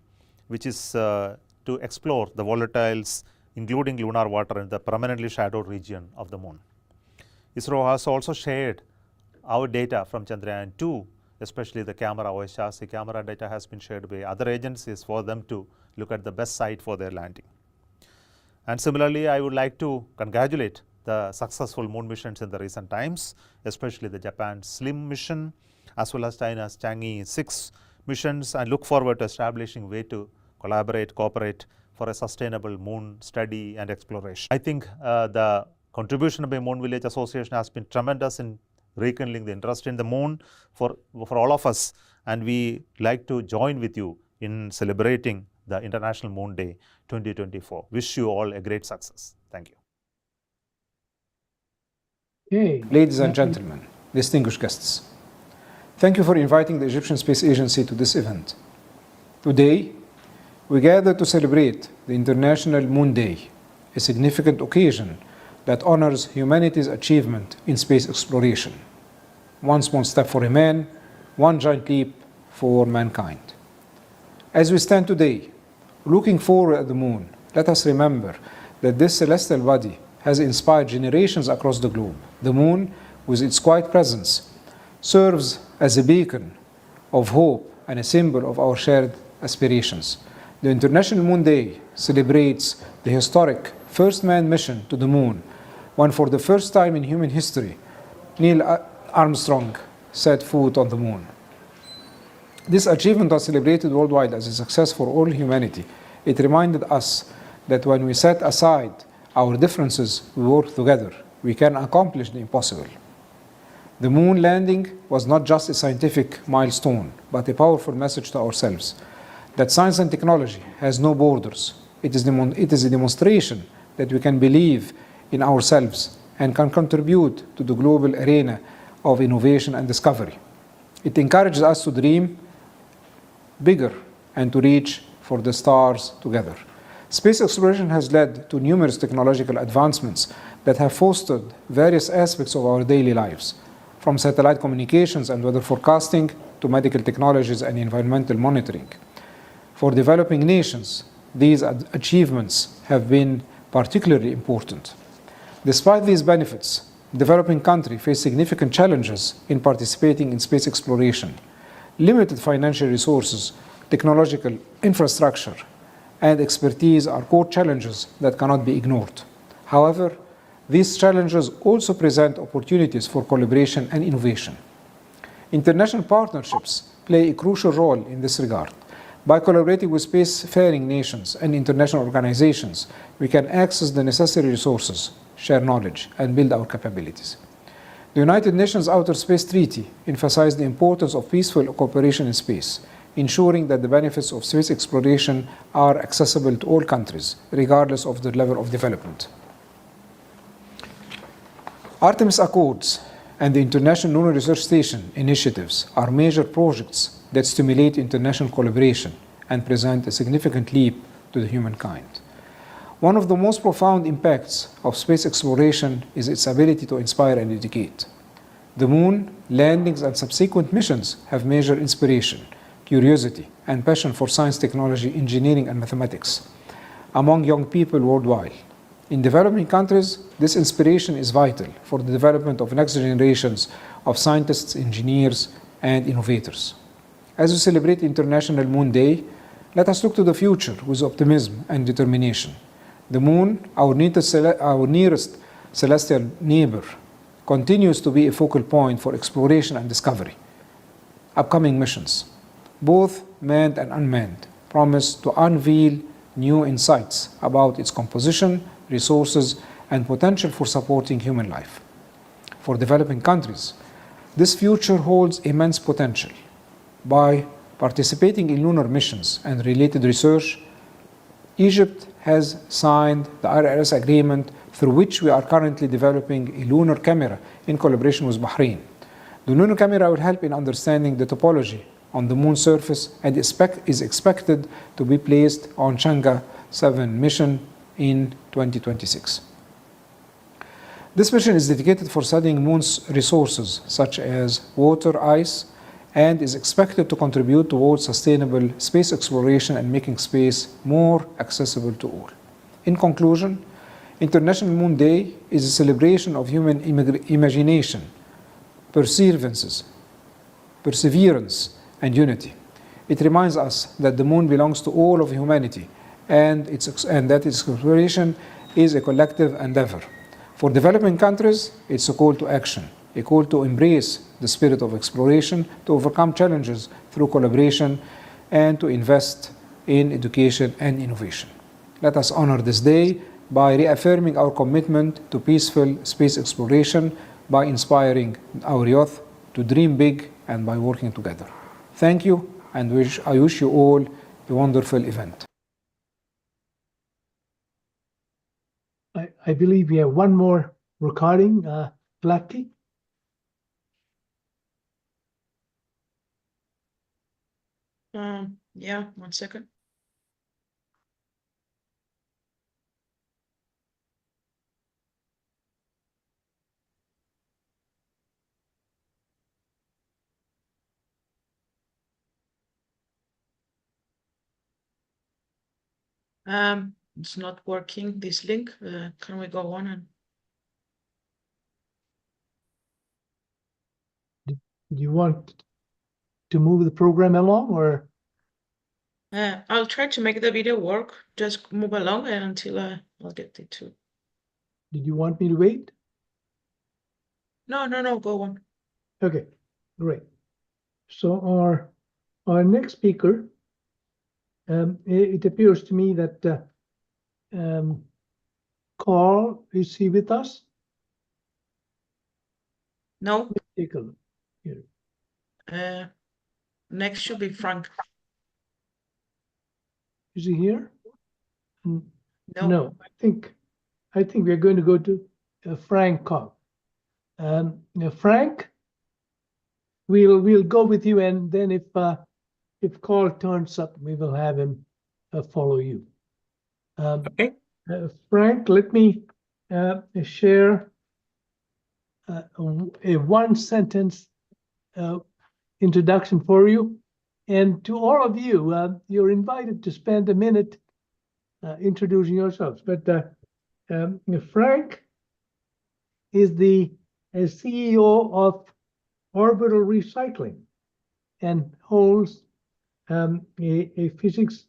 which is to explore the volatiles including lunar water in the permanently shadowed region of the moon. ISRO has also shared our data from Chandrayaan-2, especially the camera OHRC camera data has been shared by other agencies for them to look at the best site for their landing. And similarly, I would like to congratulate the successful moon missions in the recent times, especially the Japan SLIM mission as well as China's Chang'e 6 missions, and look forward to establishing way to collaborate, cooperate for a sustainable moon study and exploration. I think the contribution by Moon Village Association has been tremendous in rekindling the interest in the moon for all of us, and we like to join with you in celebrating the International Moon Day 2024. Wish you all a great success. Thank you. Okay. Ladies and gentlemen, distinguished guests, thank you for inviting the Egyptian Space Agency to this event. Today, we gather to celebrate the International Moon Day, a significant occasion that honors humanity's achievement in space exploration. One small step for a man, one giant leap for mankind. As we stand today, looking forward at the moon, let us remember that this celestial body has inspired generations across the globe. The moon, with its quiet presence, serves as a beacon of hope and a symbol of our shared aspirations. The International Moon Day celebrates the historic first manned mission to the moon, when for the first time in human history, Neil Armstrong set foot on the moon. This achievement was celebrated worldwide as a success for all humanity. It reminded us that when we set aside our differences, we work together, we can accomplish the impossible. The moon landing was not just a scientific milestone, but a powerful message to ourselves that science and technology has no borders. It is a demonstration that we can believe in ourselves and can contribute to the global arena of innovation and discovery. It encourages us to dream bigger and to reach for the stars together. Space exploration has led to numerous technological advancements that have fostered various aspects of our daily lives, from satellite communications and weather forecasting to medical technologies and environmental monitoring. For developing nations, these achievements have been particularly important. Despite these benefits, developing countries face significant challenges in participating in space exploration. Limited financial resources, technological infrastructure, and expertise are core challenges that cannot be ignored. However, these challenges also present opportunities for collaboration and innovation. International partnerships play a crucial role in this regard. By collaborating with spacefaring nations and international organizations, we can access the necessary resources, share knowledge, and build our capabilities. The United Nations Outer Space Treaty emphasized the importance of peaceful cooperation in space, ensuring that the benefits of space exploration are accessible to all countries, regardless of their level of development. Artemis Accords and the International Lunar Research Station initiatives are major projects that stimulate international collaboration and present a significant leap to the humankind. One of the most profound impacts of space exploration is its ability to inspire and educate. The moon, landings, and subsequent missions have measured inspiration, curiosity, and passion for science, technology, engineering, and mathematics among young people worldwide. In developing countries, this inspiration is vital for the development of next generations of scientists, engineers, and innovators. As we celebrate International Moon Day, let us look to the future with optimism and determination. The moon, our nearest celestial neighbor, continues to be a focal point for exploration and discovery. Upcoming missions, both manned and unmanned, promise to unveil new insights about its composition, resources, and potential for supporting human life. For developing countries, this future holds immense potential. By participating in lunar missions and related research, Egypt has signed the RRS agreement through which we are currently developing a lunar camera in collaboration with Bahrain. The lunar camera will help in understanding the topology on the moon's surface and is expected to be placed on Chang'e 7 mission in 2026. This mission is dedicated for studying moon's resources such as water, ice, and is expected to contribute towards sustainable space exploration and making space more accessible to all. In conclusion, International Moon Day is a celebration of human imagination, perseverance, and unity. It reminds us that the moon belongs to all of humanity and that its exploration is a collective endeavor. For developing countries, it's a call to action, a call to embrace the spirit of exploration, to overcome challenges through collaboration, and to invest in education and innovation. Let us honor this day by reaffirming our commitment to peaceful space exploration, by inspiring our youth to dream big, and by working together. Thank you, and I wish you all a wonderful event. I believe we have one more recording, Blackie. Yeah, 1 second. It's not working, this link. Can we go on and Do you want to move the program along, or? I'll try to make the video work. Just move along until I'll get it to. Did you want me to wait? No, go on. Okay, great. So our next speaker, it appears to me that Carl, is he with us? No. Let's take a look here. Next should be Frank. Is he here? No. No, I think I think we're going to go to Frank Koch. Frank, we'll go with you, and then if Carl turns up, we will have him follow you. Okay. Frank, let me share a one-sentence introduction for you. And to all of you, you're invited to spend a minute introducing yourselves. But Frank is the CEO of Orbital Recycling and holds a physics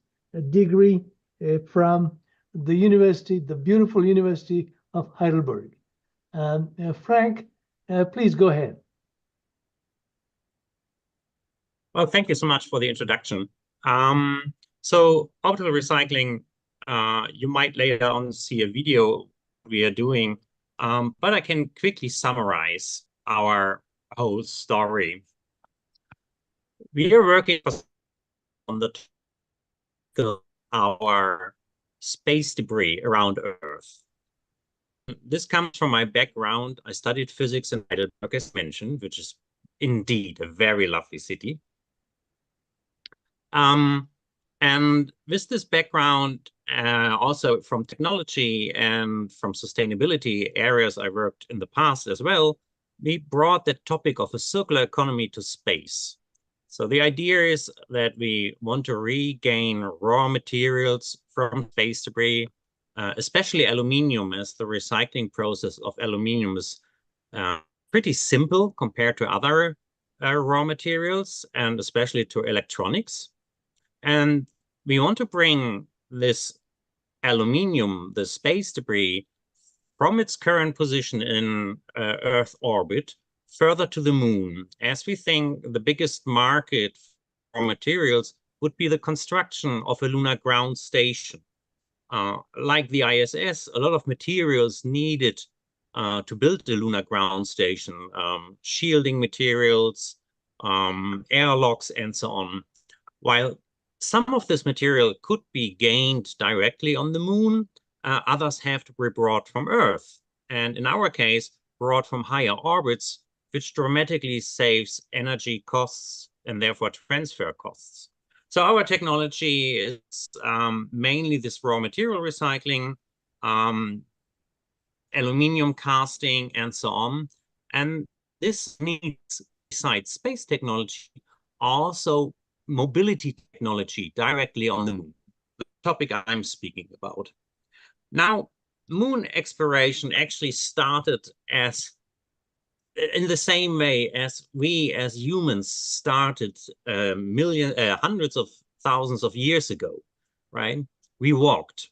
degree from the beautiful University of Heidelberg. Frank, please go ahead. Well, thank you so much for the introduction. So orbital recycling, you might later on see a video we are doing, but I can quickly summarize our whole story. We are working on our space debris around Earth. This comes from my background. I studied physics in Heidelberg, as mentioned, which is indeed a very lovely city. And with this background, also from technology and from sustainability areas I worked in the past as well, we brought the topic of a circular economy to space. So the idea is that we want to regain raw materials from space debris, especially aluminium, as the recycling process of aluminium is pretty simple compared to other raw materials, and especially to electronics. And we want to bring this aluminium, the space debris, from its current position in Earth orbit further to the moon, as we think the biggest market for materials would be the construction of a lunar ground station. Like the ISS, a lot of materials needed to build the lunar ground station, shielding materials, airlocks, and so on. While some of this material could be gained directly on the moon, others have to be brought from Earth. And in our case, brought from higher orbits, which dramatically saves energy costs and therefore transfer costs. So our technology is mainly this raw material recycling, aluminium casting, and so on. And this needs, besides space technology, also mobility technology directly on the moon, the topic I'm speaking about. Now, moon exploration actually started as in the same way as we as humans started hundreds of thousands of years ago, right? We walked.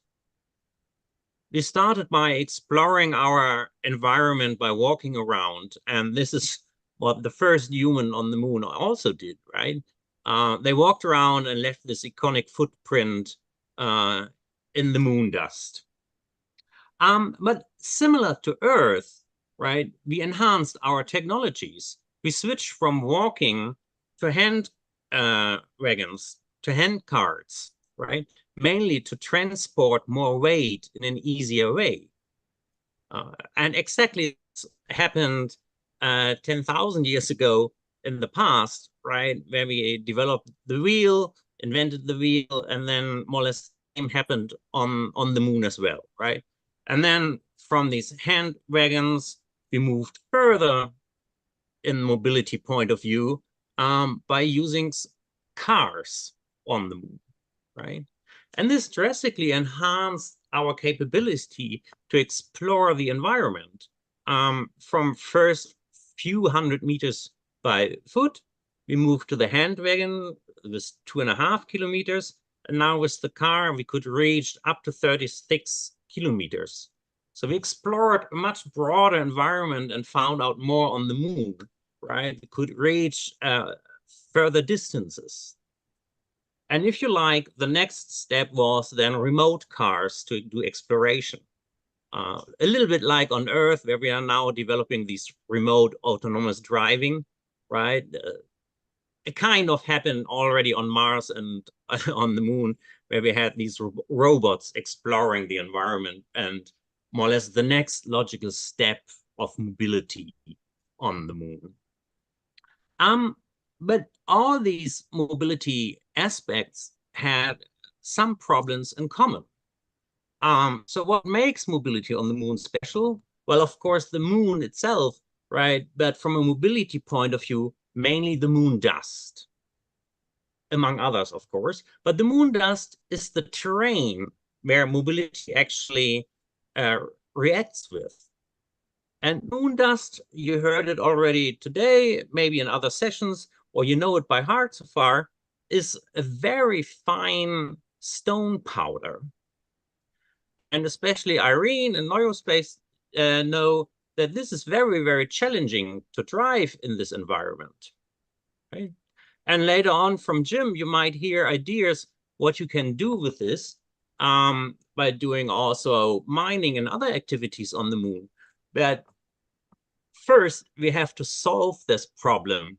We started by exploring our environment by walking around, and this is what the first human on the moon also did, right? They walked around and left this iconic footprint in the moon dust. But similar to Earth, right, we enhanced our technologies. We switched from walking to hand wagons, to hand carts, right, mainly to transport more weight in an easier way. And exactly this happened 10,000 years ago in the past, right, where we developed the wheel, invented the wheel, and then more or less the same happened on the moon as well, right? And then from these hand wagons, we moved further in mobility point of view by using cars on the moon, right? And this drastically enhanced our capability to explore the environment from first few hundred meters by foot. We moved to the hand wagon with 2.5 kilometers. And now with the car, we could reach up to 36 kilometers. So we explored a much broader environment and found out more on the moon, right? We could reach further distances. And if you like, the next step was then remote cars to do exploration. A little bit like on Earth, where we are now developing these remote autonomous driving, right? It kind of happened already on Mars and on the moon, where we had these robots exploring the environment and more or less the next logical step of mobility on the moon. But all these mobility aspects had some problems in common. So what makes mobility on the moon special? Well, of course, the moon itself, right? But from a mobility point of view, mainly the moon dust, among others, of course. But the moon dust is the terrain where mobility actually reacts with. And moon dust, you heard it already today, maybe in other sessions, or you know it by heart so far, is a very fine stone powder. And especially Irene and Neurospace know that this is very, very challenging to drive in this environment, right? And later on from Jim, you might hear ideas what you can do with this by doing also mining and other activities on the moon. But first, we have to solve this problem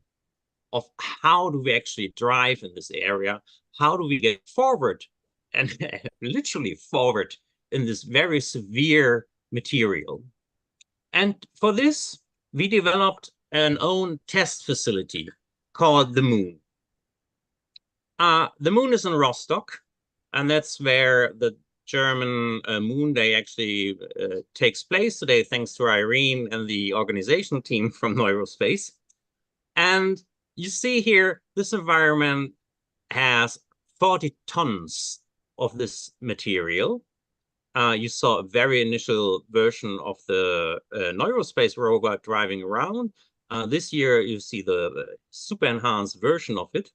of how do we actually drive in this area? How do we get forward and literally forward in this very severe material? And for this, we developed an own test facility called the Moon. The Moon is in Rostock, and that's where the German Moon Day actually takes place today, thanks to Irene and the organizational team from Neurospace. And you see here, this environment has 40 tons of this material. You saw a very initial version of the Neurospace rover driving around. This year, you see the super enhanced version of it.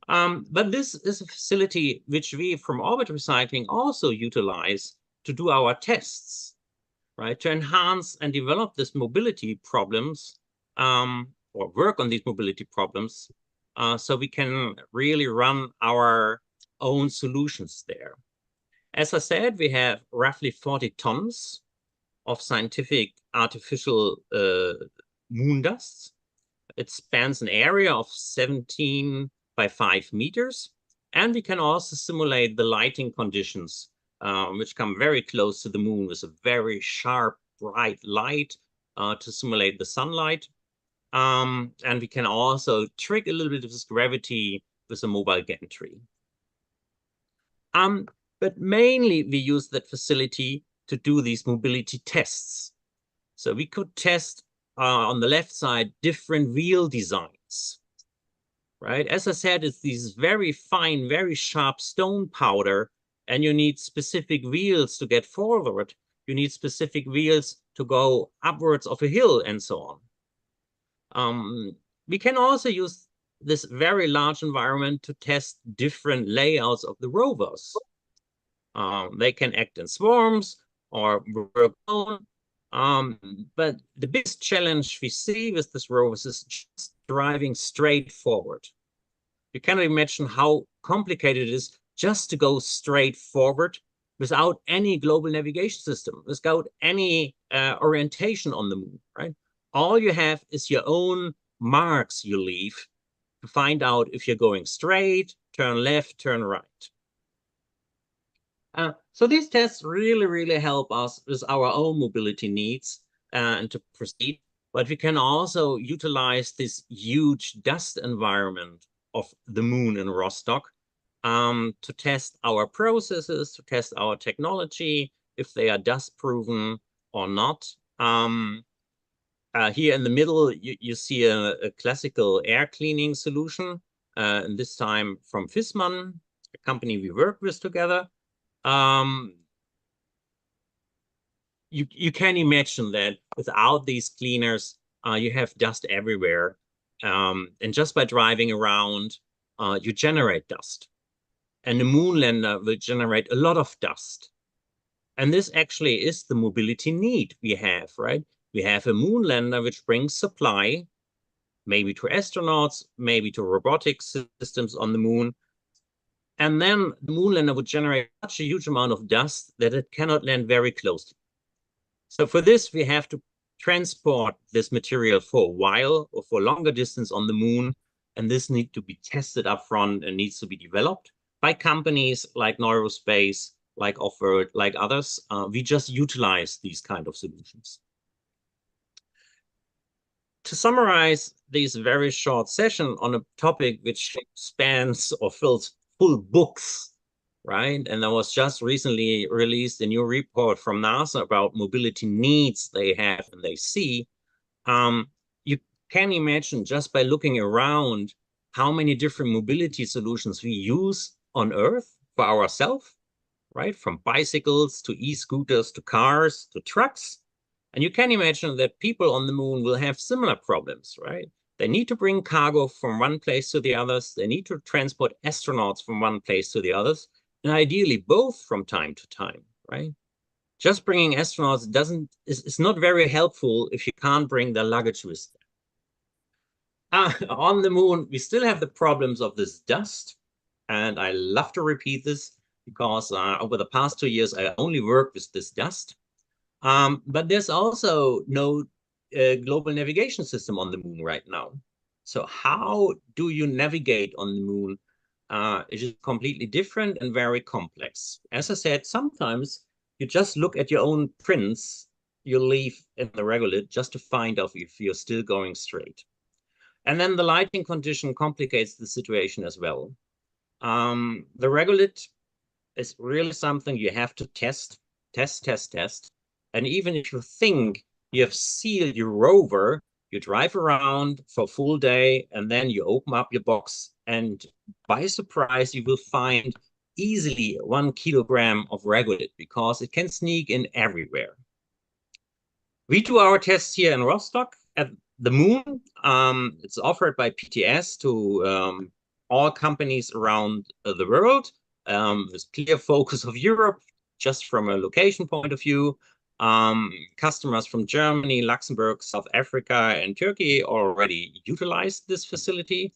But this is a facility which we from Orbit Recycling also utilize to do our tests, right? To enhance and develop this mobility problems or work on these mobility problems so we can really run our own solutions there. As I said, we have roughly 40 tons of scientific artificial moon dust. It spans an area of 17 by 5 meters. And we can also simulate the lighting conditions, which come very close to the moon with a very sharp, bright light to simulate the sunlight. And we can also trick a little bit of this gravity with a mobile gantry. But mainly we use that facility to do these mobility tests. So we could test on the left side different wheel designs, right? As I said, it's these very fine, very sharp stone powder, and you need specific wheels to get forward. You need specific wheels to go upwards of a hill and so on. We can also use this very large environment to test different layouts of the rovers. They can act in swarms or work alone. But the biggest challenge we see with this rovers is just driving straight forward. You cannot imagine how complicated it is just to go straight forward without any global navigation system, without any orientation on the moon, right? All you have is your own marks you leave to find out if you're going straight, turn left, turn right. So these tests really, really help us with our own mobility needs and to proceed. But we can also utilize this huge dust environment of the moon in Rostock to test our processes, to test our technology, if they are dust proven or not. Here in the middle, you see a classical air cleaning solution, and this time from Fissmann, a company we work with together. You can imagine that without these cleaners, you have dust everywhere. And just by driving around, you generate dust. And the moon lander will generate a lot of dust. And this actually is the mobility need we have, right? We have a moon lander which brings supply, maybe to astronauts, maybe to robotic systems on the moon. And then the moon lander would generate such a huge amount of dust that it cannot land very closely. So for this, we have to transport this material for a while or for a longer distance on the moon. And this needs to be tested up front and needs to be developed by companies like Neurospace like Off-World, like others. We just utilize these kind of solutions. To summarize this very short session on a topic which spans or fills full books, right? And there was just recently released a new report from NASA about mobility needs they have and they see. You can imagine just by looking around how many different mobility solutions we use on Earth for ourselves, right? From bicycles to e-scooters to cars to trucks. And you can imagine that people on the moon will have similar problems, right? They need to bring cargo from one place to the others. They need to transport astronauts from one place to the others, and ideally both from time to time, right? Just bringing astronauts is not very helpful if you can't bring their luggage with them. On the moon, we still have the problems of this dust, and I love to repeat this because over the past 2 years, I only worked with this dust. But there's also no global navigation system on the moon right now. So how do you navigate on the moon? It is completely different and very complex. As I said, sometimes you just look at your own prints you leave in the regolith just to find out if you're still going straight. And then the lighting condition complicates the situation as well. The regolith is really something you have to test. And even if you think you have sealed your rover, you drive around for a full day and then you open up your box and by surprise, you will find easily 1 kilogram of regolith because it can sneak in everywhere. We do our tests here in Rostock at the moon. It's offered by PTS to all companies around the world. With clear focus of Europe, just from a location point of view. Customers from Germany, Luxembourg, South Africa, and Turkey already utilized this facility.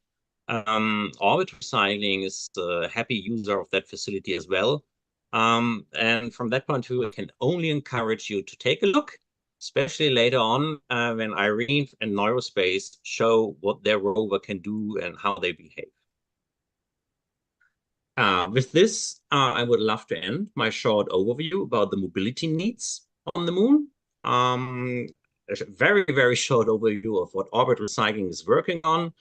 Orbit Recycling is a happy user of that facility as well. And from that point of view, I can only encourage you to take a look, especially later on when Irene and Neurospace show what their rover can do and how they behave. With this, I would love to end my short overview about the mobility needs on the moon. A very, very short overview of what Orbit Recycling is working on.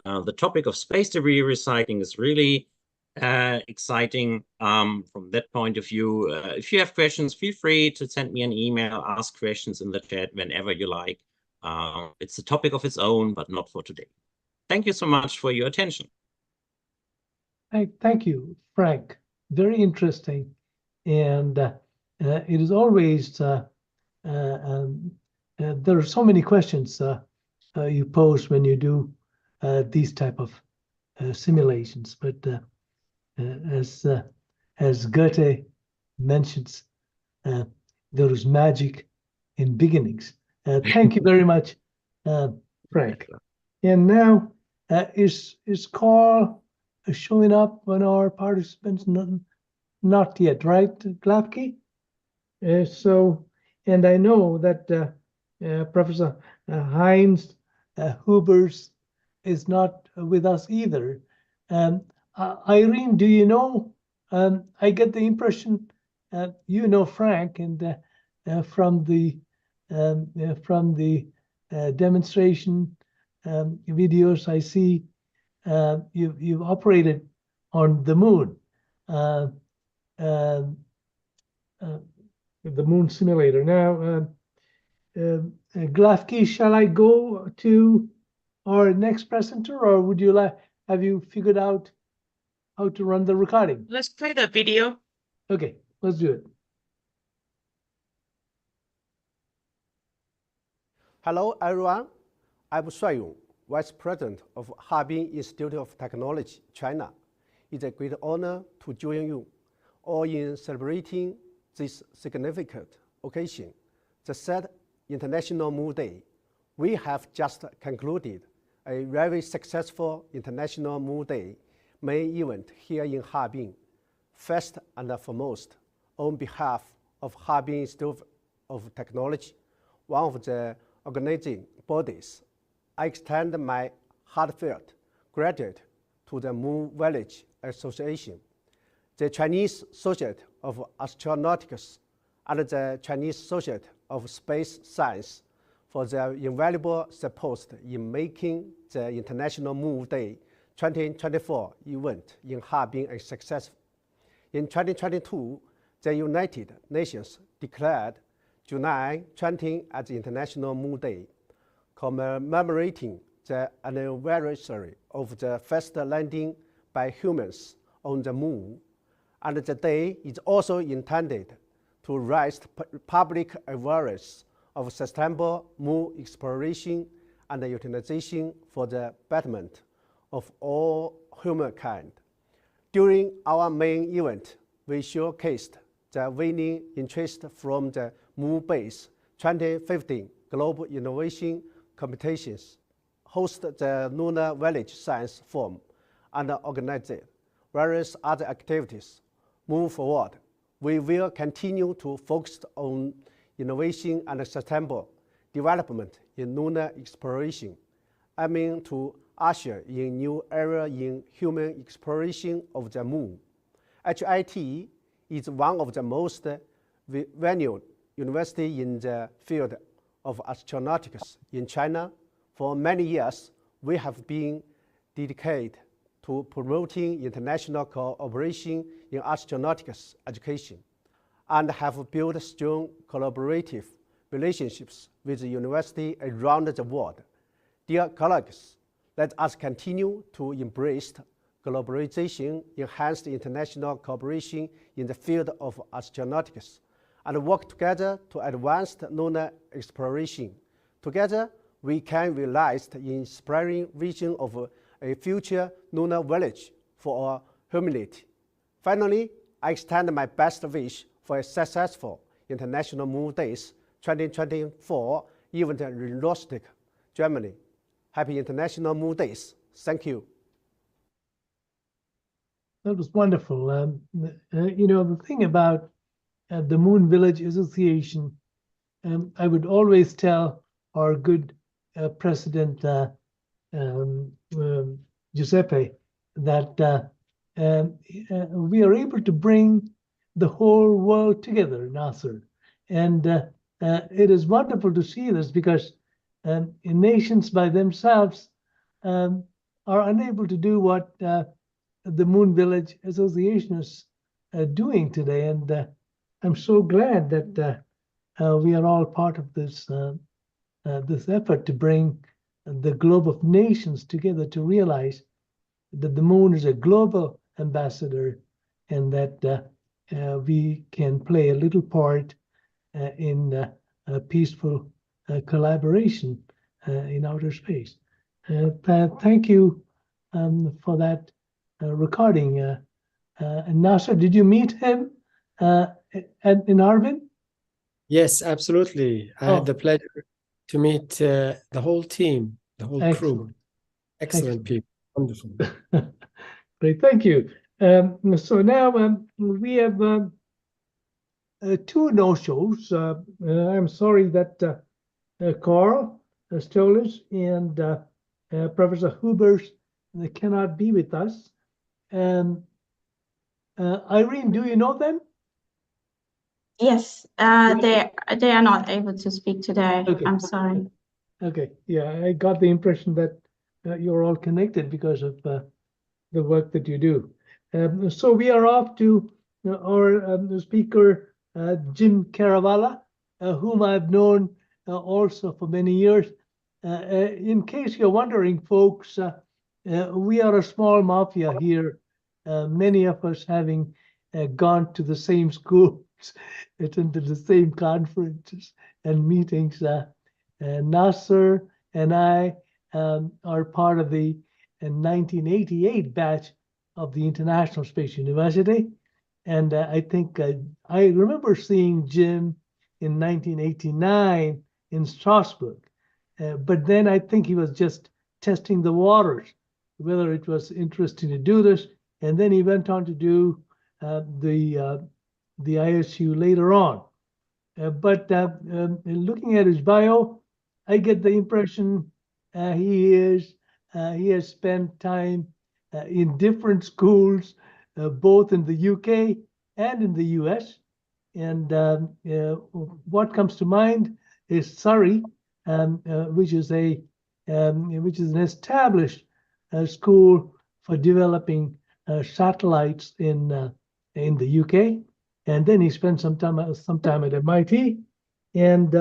The topic of space debris recycling is really exciting from that point of view. If you have questions, feel free to send me an email, ask questions in the chat whenever you like. It's a topic of its own, but not for today. Thank you so much for your attention. Thank you, Frank. Very interesting. And it is always, there are so many questions you pose when you do these type of simulations. But as Goethe mentions, there is magic in beginnings. Thank you very much, Frank. And now is Carl showing up on our participants? Not yet, right, Glapke? And I know that Professor Heinz Hubers is not with us either. Irene, do you know? I get the impression you know Frank, and from the demonstration videos I see, you've operated on the moon, the moon simulator. Now, Glafke, shall I go to our next presenter, or would you have you figured out how to run the recording? Let's play the video. Okay, let's do it. Hello, everyone. I'm Shuai, Vice President of Harbin Institute of Technology, China. It's a great honor to join you all in celebrating this significant occasion, the third International Moon Day. We have just concluded a very successful International Moon Day main event here in Harbin. First and foremost, on behalf of Harbin Institute of Technology, one of the organizing bodies, I extend my heartfelt gratitude to the Moon Village Association. the Chinese Society of Astronautics, and the Chinese Society of Space Science for their invaluable support in making the International Moon Day 2024 event in Harbin a success. In 2022, the United Nations declared July 20 as the International Moon Day, commemorating the anniversary of the first landing by humans on the moon, and the day is also intended to raise public awareness of sustainable moon exploration and utilization for the betterment of all humankind. During our main event, we showcased the winning interest from the Moon Base 2015 Global Innovation Competitions, hosted the Lunar Village Science Forum, and organized various other activities. Moving forward, we will continue to focus on innovation and sustainable development in lunar exploration, aiming to usher in a new era in human exploration of the moon. HIT is one of the most valued universities in the field of astronautics in China. For many years, we have been dedicated to promoting international cooperation in astronautics education and have built strong collaborative relationships with the university around the world. Dear colleagues, let us continue to embrace globalization, enhance international cooperation in the field of astronautics, and work together to advance lunar exploration. Together, we can realize the inspiring vision of a future lunar village for our humanity. Finally, I extend my best wish for a successful International Moon Days 2024 event in Rostock, Germany. Happy International Moon Days. Thank you. That was wonderful. You know, the thing about the Moon Village Association, I would always tell our good President Giuseppe that we are able to bring the whole world together, Nasser. And it is wonderful to see this because nations by themselves are unable to do what the Moon Village Association is doing today. And I'm so glad that we are all part of this this effort to bring the globe of nations together to realize that the moon is a global ambassador and that we can play a little part in a peaceful collaboration in outer space. Thank you for that recording. And Nasser, did you meet him in Harbin? Yes, absolutely. I had the pleasure to meet the whole team, the whole crew. Excellent people. Wonderful. Great, thank you. So now we have two no-shows. I'm sorry that Carl Stollers and Professor Hubers cannot be with us. Irene, do you know them? Yes, they are not able to speak today. Okay. I'm sorry. Okay, yeah, I got the impression that you're all connected because of the work that you do. So we are off to our speaker, Jim Caravalla, whom I've known also for many years. In case you're wondering, folks, we are a small mafia here, many of us having gone to the same schools, attended the same conferences and meetings. Nasser and I are part of the 1988 batch of the International Space University. And I think I remember seeing Jim in 1989 in Strasbourg. But then I think he was just testing the waters, whether it was interesting to do this. And then he went on to do the ISU later on. But looking at his bio, I get the impression he has spent time in different schools, both in the UK and in the US. And what comes to mind is Surrey, which is an established school for developing satellites in the UK. And then he spent some time at MIT. And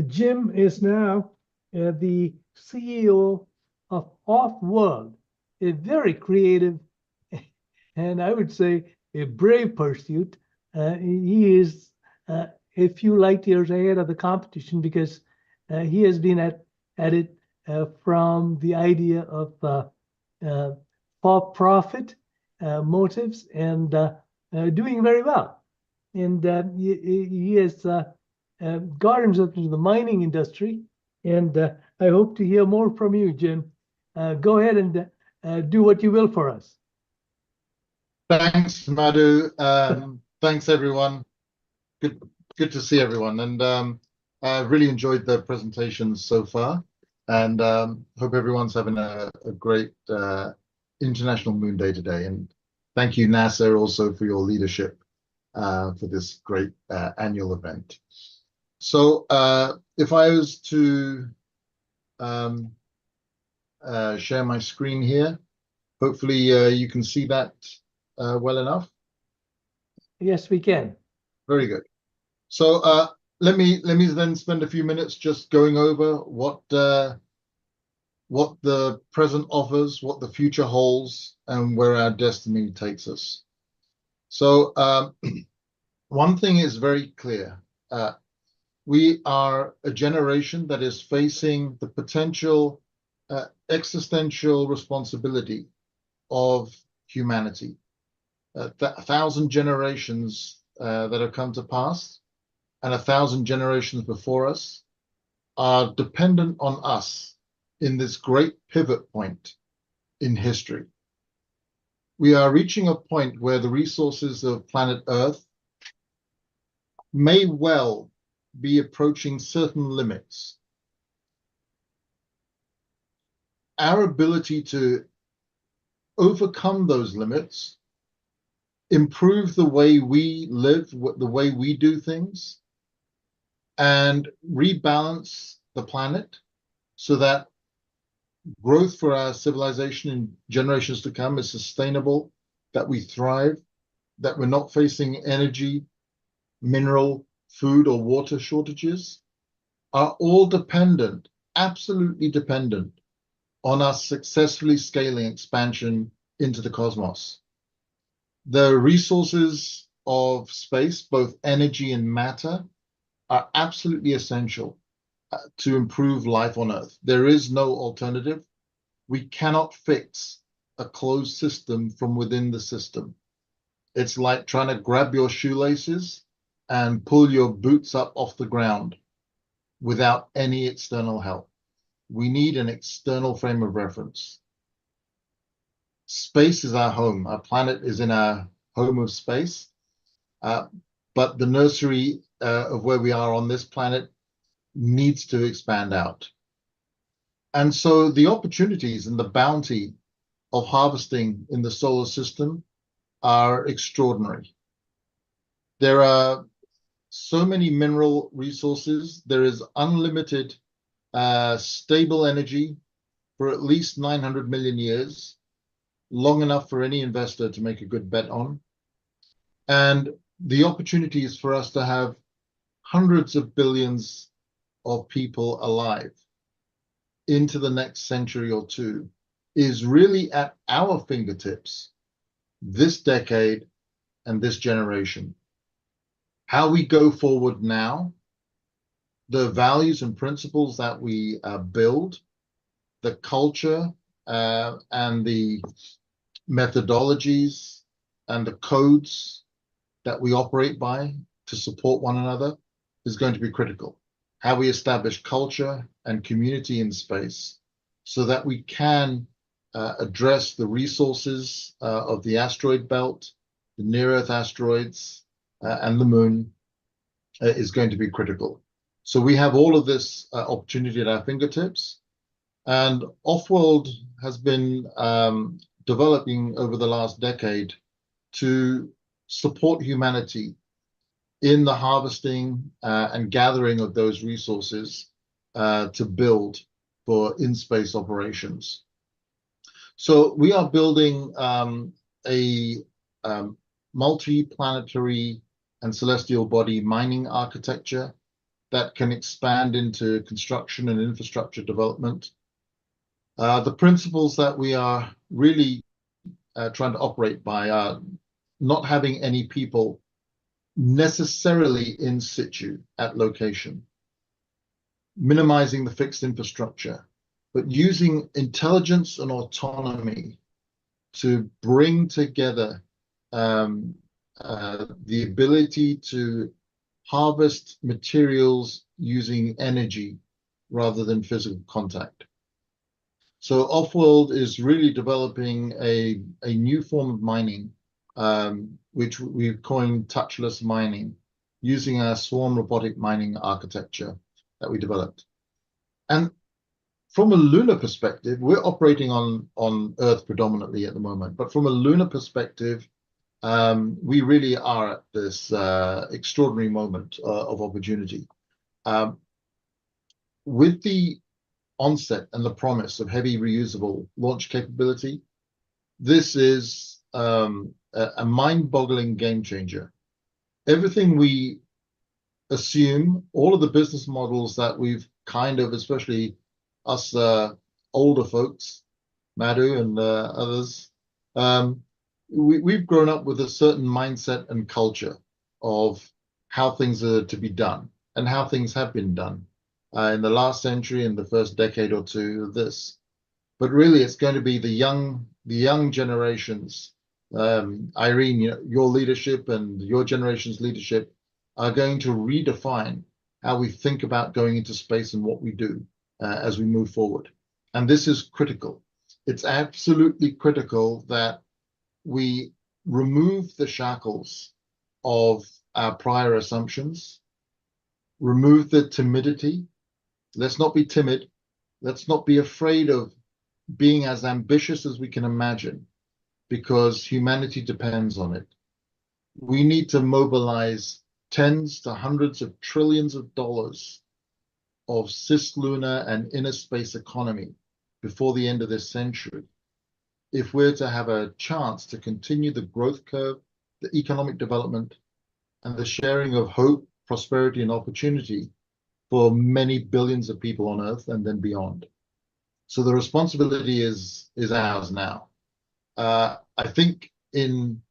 Jim is now the CEO of Off-World, a very creative and I would say a brave pursuit. He is a few light years ahead of the competition because he has been at it from the idea of for-profit motives and doing very well. And he has got himself into the mining industry. And I hope to hear more from you, Jim. Go ahead and do what you will for us. Thanks, Madhu. Thanks, everyone. Good to see everyone. And I really enjoyed the presentations so far. And hope everyone's having a great International Moon Day today. And thank you, NASA, also for your leadership for this great annual event. So if I was to share my screen here, hopefully you can see that well enough. Yes, we can. Very good. So let me then spend a few minutes just going over what the present offers, what the future holds, and where our destiny takes us. So one thing is very clear. We are a generation that is facing the potential existential responsibility of humanity. 1,000 generations that have come to pass and 1,000 generations before us are dependent on us in this great pivot point in history. We are reaching a point where the resources of planet Earth may well be approaching certain limits. Our ability to overcome those limits, improve the way we live, the way we do things, and rebalance the planet so that growth for our civilization in generations to come is sustainable, that we thrive, that we're not facing energy, mineral, food, or water shortages, are all dependent, absolutely dependent, on us successfully scaling expansion into the cosmos. The resources of space, both energy and matter, are absolutely essential to improve life on Earth. There is no alternative. We cannot fix a closed system from within the system. It's like trying to grab your shoelaces and pull your boots up off the ground without any external help. We need an external frame of reference. Space is our home. Our planet is in our home of space, but the nursery of where we are on this planet needs to expand out. And so the opportunities and the bounty of harvesting in the solar system are extraordinary. There are so many mineral resources. There is unlimited stable energy for at least 900 million years, long enough for any investor to make a good bet on. And the opportunities for us to have hundreds of billions of people alive into the next century or two is really at our fingertips this decade and this generation. How we go forward now, the values and principles that we build, the culture and the methodologies and the codes that we operate by to support one another is going to be critical. How we establish culture and community in space so that we can address the resources of the asteroid belt, the near-Earth asteroids, and the moon is going to be critical. So we have all of this opportunity at our fingertips. And Off-World has been developing over the last decade to support humanity in the harvesting and gathering of those resources to build for in-space operations. So we are building a multi-planetary and celestial body mining architecture that can expand into construction and infrastructure development. The principles that we are really trying to operate by are not having any people necessarily in situ at location, minimizing the fixed infrastructure, but using intelligence and autonomy to bring together the ability to harvest materials using energy rather than physical contact. So Offworld is really developing a new form of mining, which we've coined touchless mining, using our swarm robotic mining architecture that we developed. And from a lunar perspective, we're operating on Earth predominantly at the moment, but from a lunar perspective, we really are at this extraordinary moment of opportunity. With the onset and the promise of heavy reusable launch capability, this is a mind-boggling game changer. Everything we assume, all of the business models that we've kind of, especially us older folks, Madhu and others, we've grown up with a certain mindset and culture of how things are to be done and how things have been done in the last century and the first decade or two of this. But really, it's going to be the young generations. Irene, your leadership and your generation's leadership are going to redefine how we think about going into space and what we do as we move forward. And this is critical. It's absolutely critical that we remove the shackles of our prior assumptions, remove the timidity. Let's not be timid. Let's not be afraid of being as ambitious as we can imagine, because humanity depends on it. We need to mobilize tens to hundreds of trillions of dollars of cislunar and inner space economy before the end of this century if we're to have a chance to continue the growth curve, the economic development, and the sharing of hope, prosperity, and opportunity for many billions of people on Earth and then beyond. So the responsibility is ours now. I think in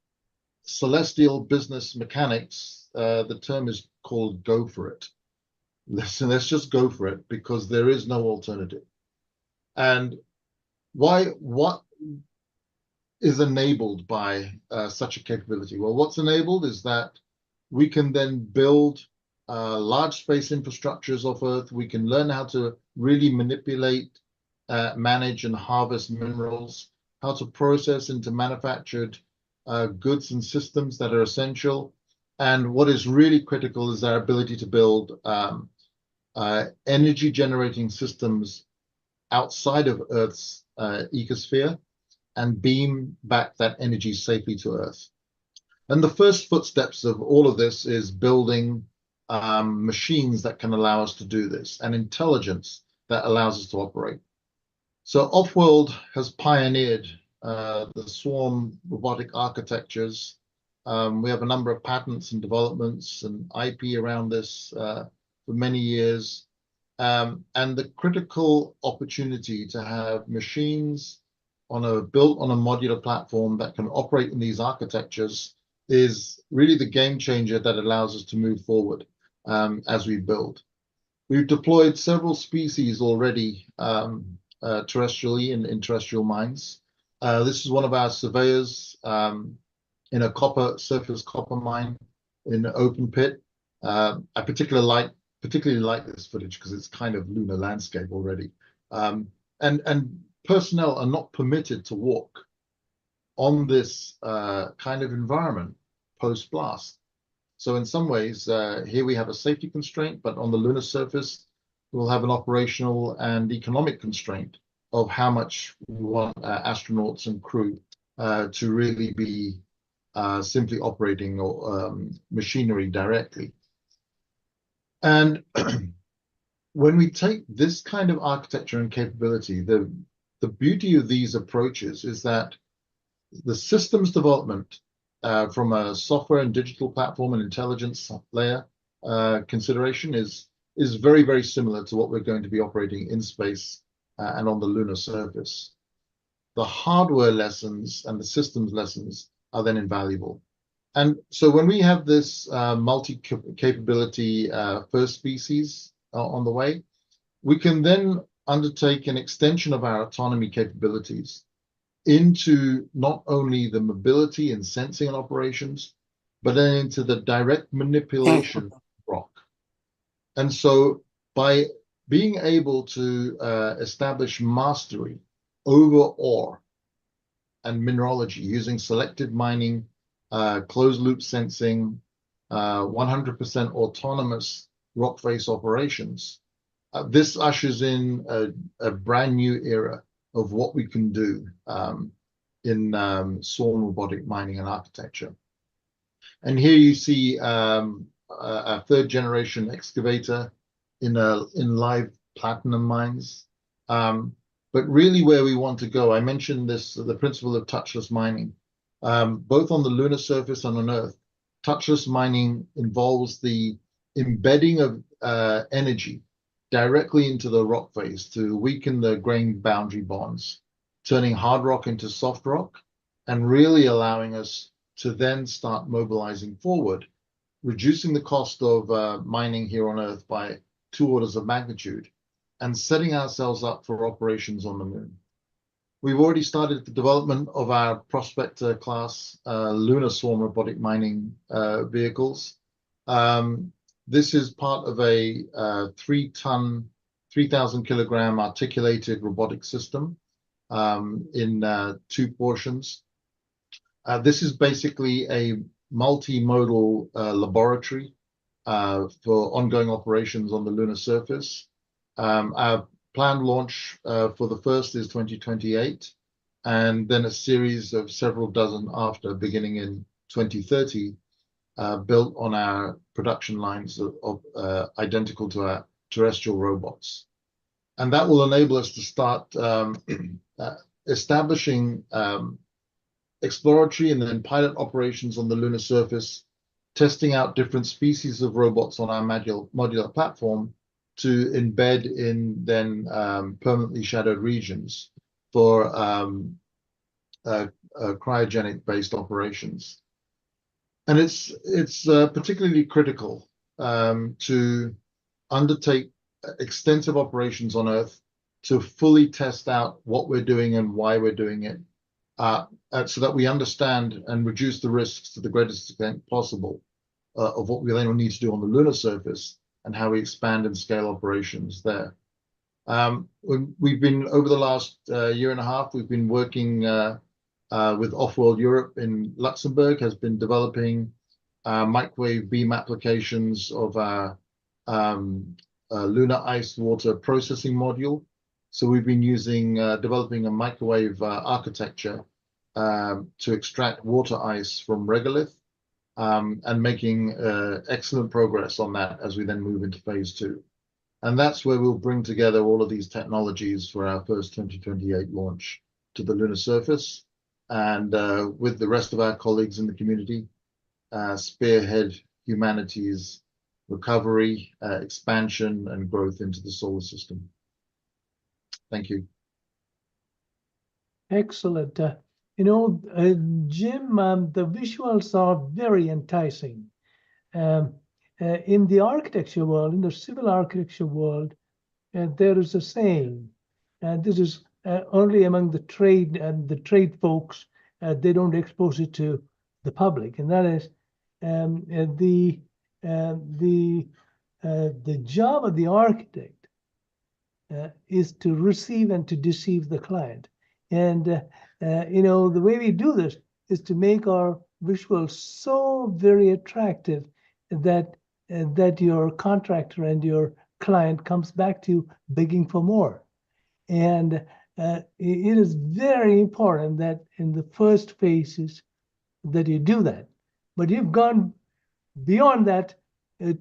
celestial business mechanics, the term is called "go for it." Let's just go for it, because there is no alternative. And what is enabled by such a capability? Well, what's enabled is that we can then build large space infrastructures off Earth. We can learn how to really manipulate, manage, and harvest minerals, how to process into manufactured goods and systems that are essential. And what is really critical is our ability to build energy generating systems outside of Earth's ecosphere and beam back that energy safely to Earth. And the first footsteps of all of this is building machines that can allow us to do this, and intelligence that allows us to operate. So Offworld has pioneered the swarm robotic architectures. We have a number of patents and developments and IP around this for many years. And the critical opportunity to have machines built on a modular platform that can operate in these architectures is really the game changer that allows us to move forward as we build. We've deployed several species already terrestrially in terrestrial mines. This is one of our surveyors in a surface copper mine in an open pit. I particularly like this footage because it's kind of lunar landscape already. And personnel are not permitted to walk on this kind of environment post-blast. So in some ways, here we have a safety constraint, but on the lunar surface, we'll have an operational and economic constraint of how much we want astronauts and crew to really be simply operating machinery directly. And when we take this kind of architecture and capability, the beauty of these approaches is that the systems development from a software and digital platform and intelligence layer consideration is very, very similar to what we're going to be operating in space and on the lunar surface. The hardware lessons and the systems lessons are then invaluable. And so when we have this multi-capability first species on the way, we can then undertake an extension of our autonomy capabilities into not only the mobility and sensing and operations, but then into the direct manipulation of rock. And so by being able to establish mastery over ore and mineralogy using selective mining, closed loop sensing, 100% autonomous rock face operations, this ushers in a brand new era of what we can do in swarm robotic mining and architecture. And here you see a third generation excavator in live platinum mines. But really where we want to go, I mentioned this, the principle of touchless mining. Both on the lunar surface and on Earth, touchless mining involves the embedding of energy directly into the rock face to weaken the grain boundary bonds, turning hard rock into soft rock, and really allowing us to then start mobilizing forward, reducing the cost of mining here on Earth by 2 orders of magnitude, and setting ourselves up for operations on the moon. We've already started the development of our Prospector class lunar swarm robotic mining vehicles. This is part of a 3-ton, 3,000 kilogram articulated robotic system in 2 portions. This is basically a multimodal laboratory for ongoing operations on the lunar surface. Our planned launch for the first is 2028, and then a series of several dozen after, beginning in 2030, built on our production lines of identical to our terrestrial robots. And that will enable us to start establishing exploratory and then pilot operations on the lunar surface, testing out different species of robots on our modular platform to embed in then permanently shadowed regions for cryogenic-based operations. And it's particularly critical to undertake extensive operations on Earth to fully test out what we're doing and why we're doing it, so that we understand and reduce the risks to the greatest extent possible of what we then need to do on the lunar surface and how we expand and scale operations there. We've been, over the last year and a half, we've been working with Off-World Europe in Luxembourg, has been developing microwave beam applications of our lunar ice water processing module. So we've been developing a microwave architecture to extract water ice from regolith, and making excellent progress on that as we then move into phase 2. And that's where we'll bring together all of these technologies for our first 2028 launch to the lunar surface, and with the rest of our colleagues in the community, spearhead humanity's recovery, expansion, and growth into the solar system. Thank you. Excellent. Jim, the visuals are very enticing. In the architecture world, in the civil architecture world, there is a saying, and this is only among the trade and the trade folks. They don't expose it to the public, and that is the job of the architect is to receive and to deceive the client. And the way we do this is to make our visuals so very attractive that your contractor and your client comes back to you begging for more. And it is very important that in the first phases that you do that. But you've gone beyond that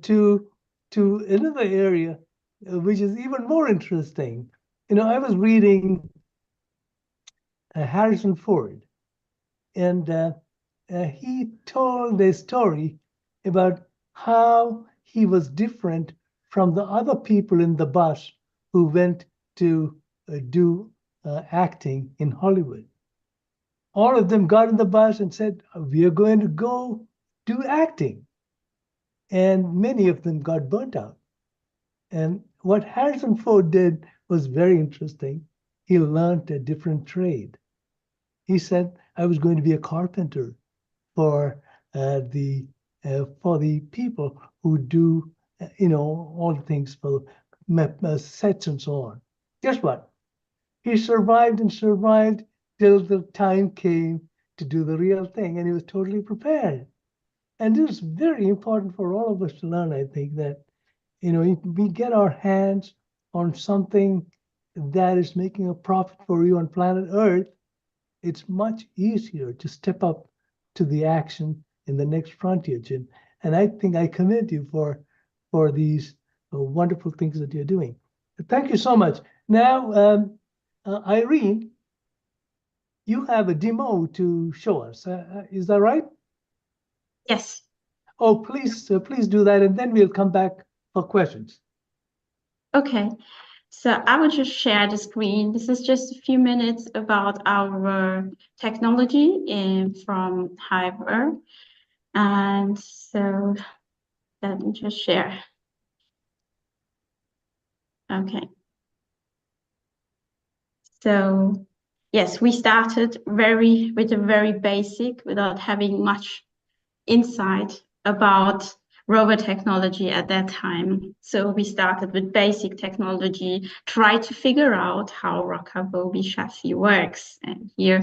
to another area, which is even more interesting. You know, I was reading Harrison Ford, and he told a story about how he was different from the other people in the bus who went to do acting in Hollywood. All of them got in the bus and said, "We are going to go do acting." And many of them got burnt out. And what Harrison Ford did was very interesting. He learned a different trade. He said, "I was going to be a carpenter for the people who do, all the things for sets and so on." Guess what? He survived and survived till the time came to do the real thing, and he was totally prepared. And this is very important for all of us to learn, I think, that, if we get our hands on something that is making a profit for you on planet Earth, it's much easier to step up to the action in the next frontier, Jim. And I think I commend you for these wonderful things that you're doing. Thank you so much. Now, Irene, you have a demo to show us. Is that right? Yes. Oh, please do that, and then we'll come back for questions. Okay. So I will just share the screen. This is just a few minutes about our technology from Hyper. And so let me just share. Okay. So yes, we started with a very basic, without having much insight about rover technology at that time. So we started with basic technology, tried to figure out how Rockaboby chassis works. And here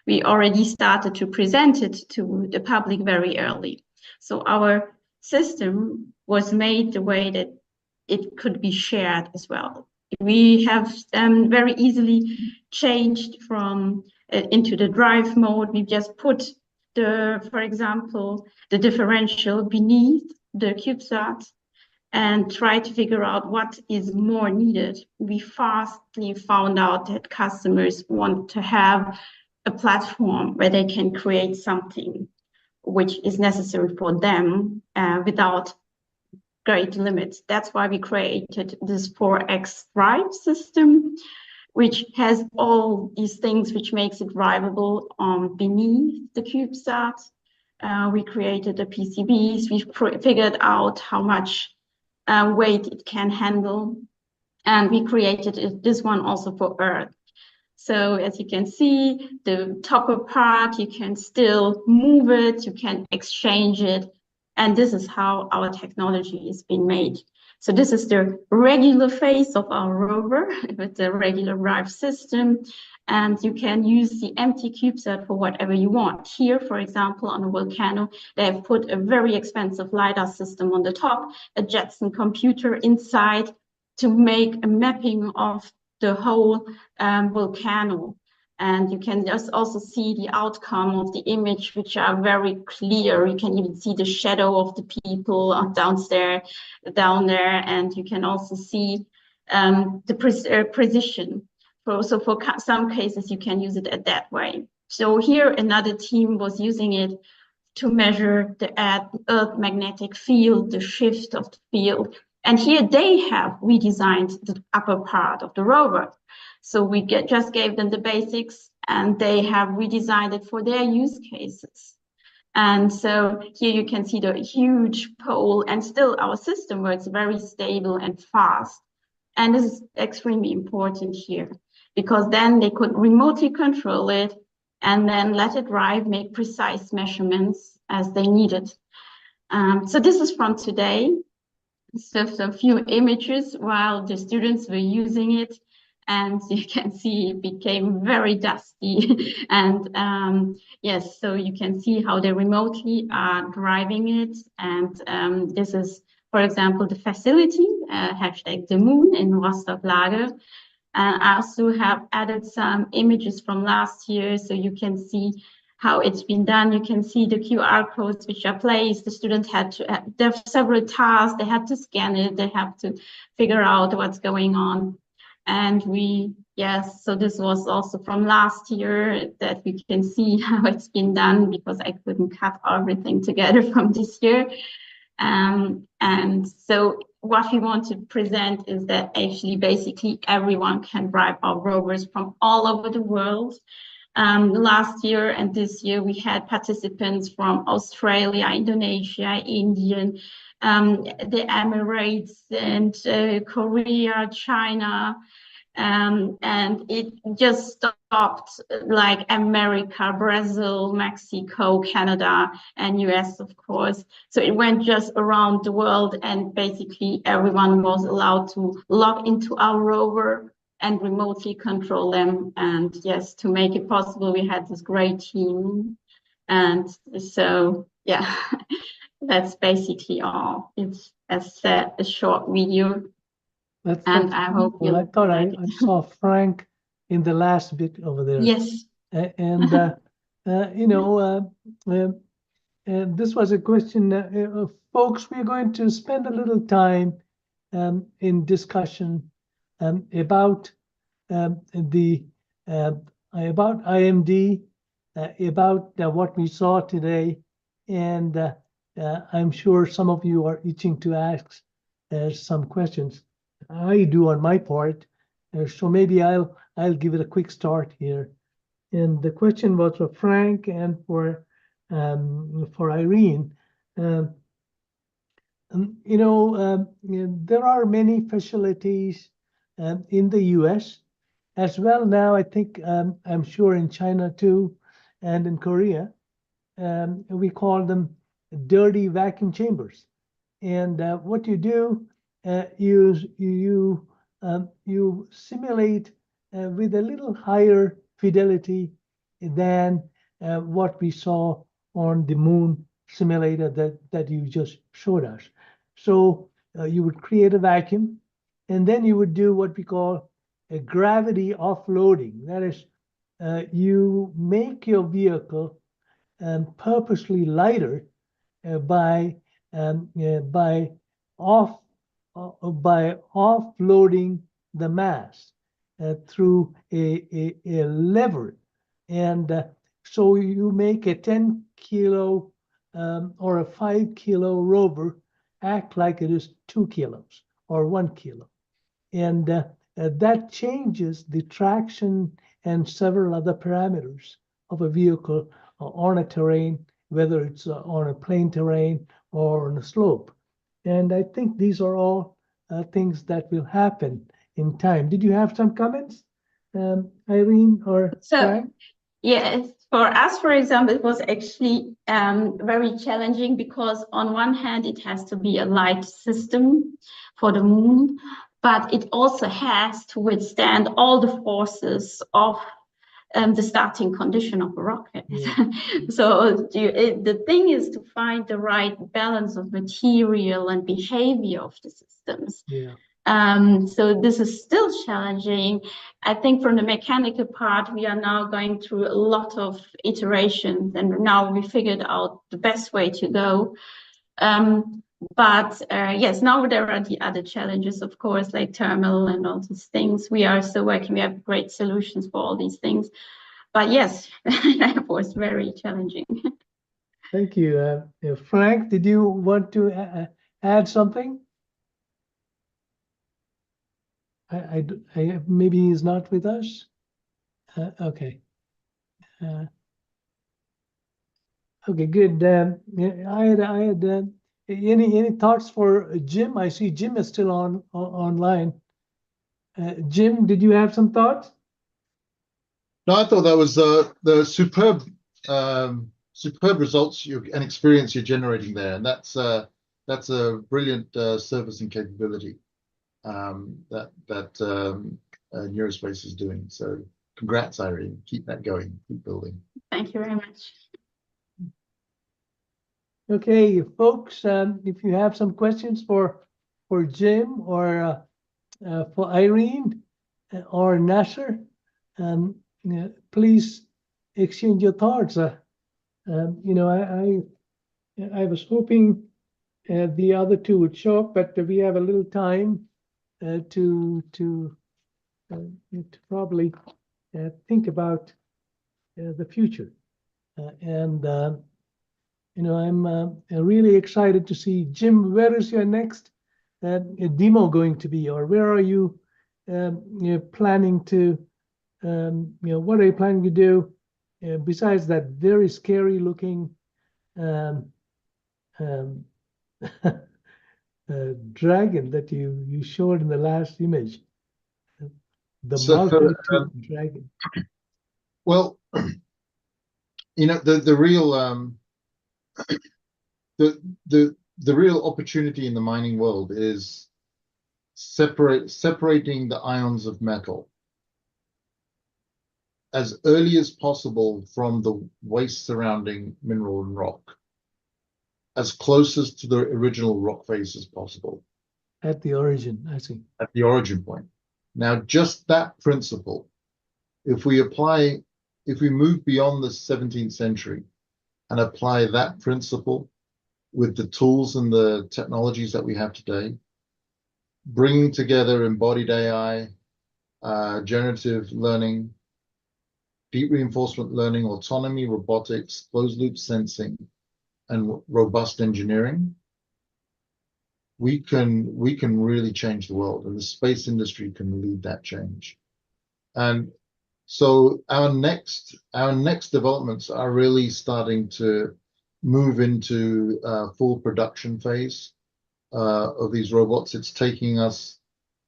we already started to present it to the public very early. So our system was made the way that it could be shared as well. We have very easily changed from into the drive mode. We just put for example, the differential beneath the CubeSat and try to figure out what is more needed. We fastly found out that customers want to have a platform where they can create something which is necessary for them without great limits. That's why we created this 4X drive system, which has all these things which makes it drivable beneath the CubeSat. We created the PCBs. We figured out how much weight it can handle. And we created this one also for Earth. So as you can see, the topper part, you can still move it, you can exchange it. And this is how our technology is being made. So this is the regular phase of our rover with the regular drive system. And you can use the empty CubeSat for whatever you want. Here, for example, on a volcano, they have put a very expensive LiDAR system on the top, a Jetson computer inside to make a mapping of the whole volcano. And you can just also see the outcome of the image, which are very clear. You can even see the shadow of the people down there. And you can also see the precision. So for some cases, you can use it that way. So here, another team was using it to measure the Earth magnetic field, the shift of the field. And here they have redesigned the upper part of the rover. So we just gave them the basics, and they have redesigned it for their use cases. And so here you can see the huge pole, and still our system works very stable and fast. And this is extremely important here, because then they could remotely control it and then let it drive, make precise measurements as they needed. So this is from today. So a few images while the students were using it. And you can see it became very dusty. And yes, so you can see how they remotely are driving it. And this is, for example, the facility, hashtag the moon in Rostock Lager. And I also have added some images from last year, so you can see how it's been done. You can see the QR codes which are placed. The students had to, there are several tasks. They had to scan it. They have to figure out what's going on. And yes, so this was also from last year that we can see how it's been done, because I couldn't cut everything together from this year. And so what we want to present is that actually basically everyone can drive our rovers from all over the world. Last year and this year we had participants from Australia, Indonesia, India, the Emirates, and Korea, China. And it just stopped like America, Brazil, Mexico, Canada, and US, of course. So it went just around the world, and basically everyone was allowed to log into our rover and remotely control them. And yes, to make it possible, we had this great team. And so, yeah, that's basically all. It's, as said, a short video. And I hope well, I thought I saw Frank in the last bit over there. Yes. And you know, this was a question, folks. We're going to spend a little time in discussion about about IMD, about what we saw today, and I'm sure some of you are itching to ask some questions. I do on my part, so maybe I'll give it a quick start here. And the question was for Frank and for Irene. You know, there are many facilities in the U.S. as well now. I think I'm sure in China too, and in Korea. We call them dirty vacuum chambers. And what you do is you simulate with a little higher fidelity than what we saw on the moon simulator that you just showed us. So you would create a vacuum, and then you would do what we call a gravity offloading. That is, you make your vehicle purposely lighter by offloading the mass through a lever. And so you make a 10 kilo or a 5 kilo rover act like it is 2 kilos or 1 kilo. And that changes the traction and several other parameters of a vehicle on a terrain, whether it's on a plain terrain or on a slope. And I think these are all things that will happen in time. Did you have some comments, Irene or Frank? Yes, for us, for example, it was actually very challenging, because on one hand, it has to be a light system for the moon, but it also has to withstand all the forces of the starting condition of a rocket. Yeah. So the thing is to find the right balance of material and behavior of the systems. Yeah. So this is still challenging. I think from the mechanical part, we are now going through a lot of iterations, and now we figured out the best way to go. But yes, now there are the other challenges, of course, like thermal and all these things. We are still working. We have great solutions for all these things. But yes, that was very challenging. Thank you. Frank, did you want to add something? I maybe he's not with us. Okay. Okay, good. I had any thoughts for Jim? I see Jim is still online. Jim, did you have some thoughts? No, I thought that was the superb results and experience you're generating there, and that's a brilliant service and capability that Neurospace is doing. So congrats, Irene. Keep that going. Keep building. Thank you very much. Okay, folks, if you have some questions for Jim or for Irene, or Nasser, please exchange your thoughts. You know, I was hoping the other two would show up, but we have a little time to probably think about the future. You know, I'm really excited to see, Jim, where is your next demo going to be, or where are you, planning to, what are you planning to do besides that very scary looking dragon that you showed in the last image, the multi-toothed dragon? Well, you know, the real the real opportunity in the mining world is separating the ions of metal as early as possible from the waste surrounding mineral and rock, as closest to the original rock phase as possible. At the origin, I see. At the origin point. Now, just that principle, if we move beyond the 17th century and apply that principle with the tools and the technologies that we have today, bringing together embodied AI, generative learning, deep reinforcement learning, autonomy, robotics, closed loop sensing, and robust engineering, we can really change the world, and the space industry can lead that change. And so our next developments are really starting to move into full production phase of these robots. It's taken us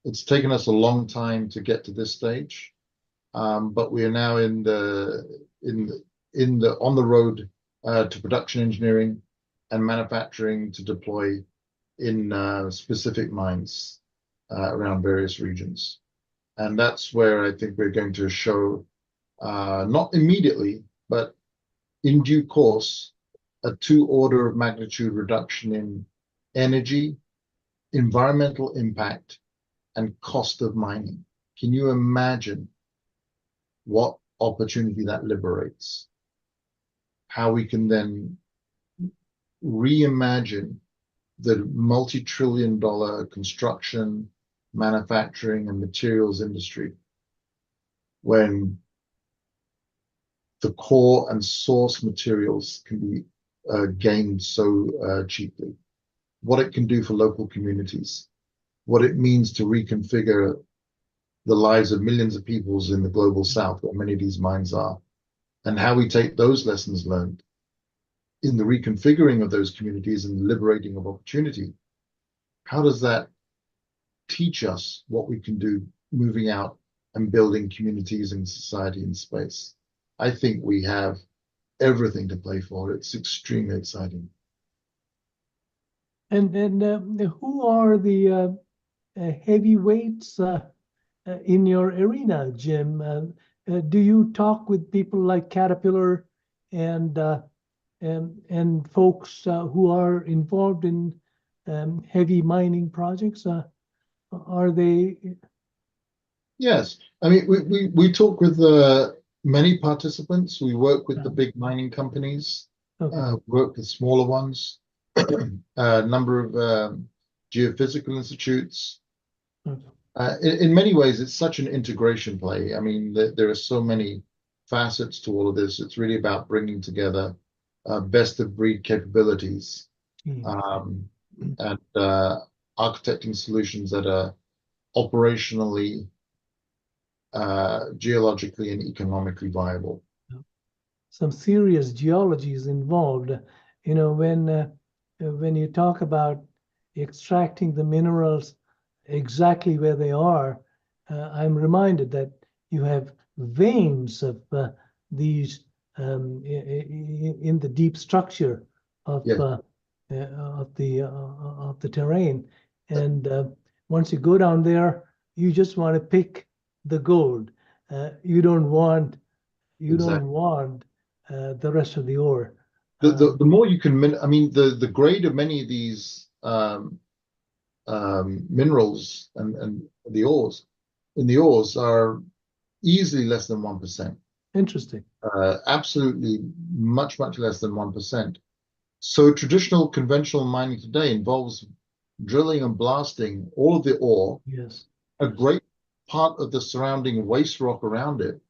a long time to get to this stage, but we are now on the road to production engineering and manufacturing to deploy in specific mines around various regions. And that's where I think we're going to show, not immediately, but in due course, a 2 order of magnitude reduction in energy, environmental impact, and cost of mining. Can you imagine what opportunity that liberates? How we can then reimagine the multi-trillion-dollar construction, manufacturing, and materials industry when the core and source materials can be gained so cheaply. What it can do for local communities, what it means to reconfigure the lives of millions of peoples in the global south, where many of these mines are, and how we take those lessons learned in the reconfiguring of those communities and the liberating of opportunity. How does that teach us what we can do moving out and building communities and society in space? I think we have everything to play for. It's extremely exciting. And who are the heavyweights in your arena, Jim? Do you talk with people like Caterpillar and folks who are involved in heavy mining projects? Are they? Yes, I mean we talk with many participants. We work with the big mining companies. Okay. Work with smaller ones. A number of geophysical institutes. Okay. In many ways, it's such an integration play. I mean, there are so many facets to all of this. It's really about bringing together best of breed capabilities and architecting solutions that are operationally, geologically, and economically viable. Some serious geology is involved. You know, when you talk about extracting the minerals exactly where they are, I'm reminded that you have veins of these in the deep structure of the terrain, and once you go down there, you just want to pick the gold. You don't want the rest of the ore. The more you can, I mean, the grade of many of these minerals and the ores in the ores are easily less than 1%. Interesting. Absolutely much, much less than 1%. So traditional conventional mining today involves drilling and blasting all of the ore, Yes. a great part of the surrounding waste rock around it,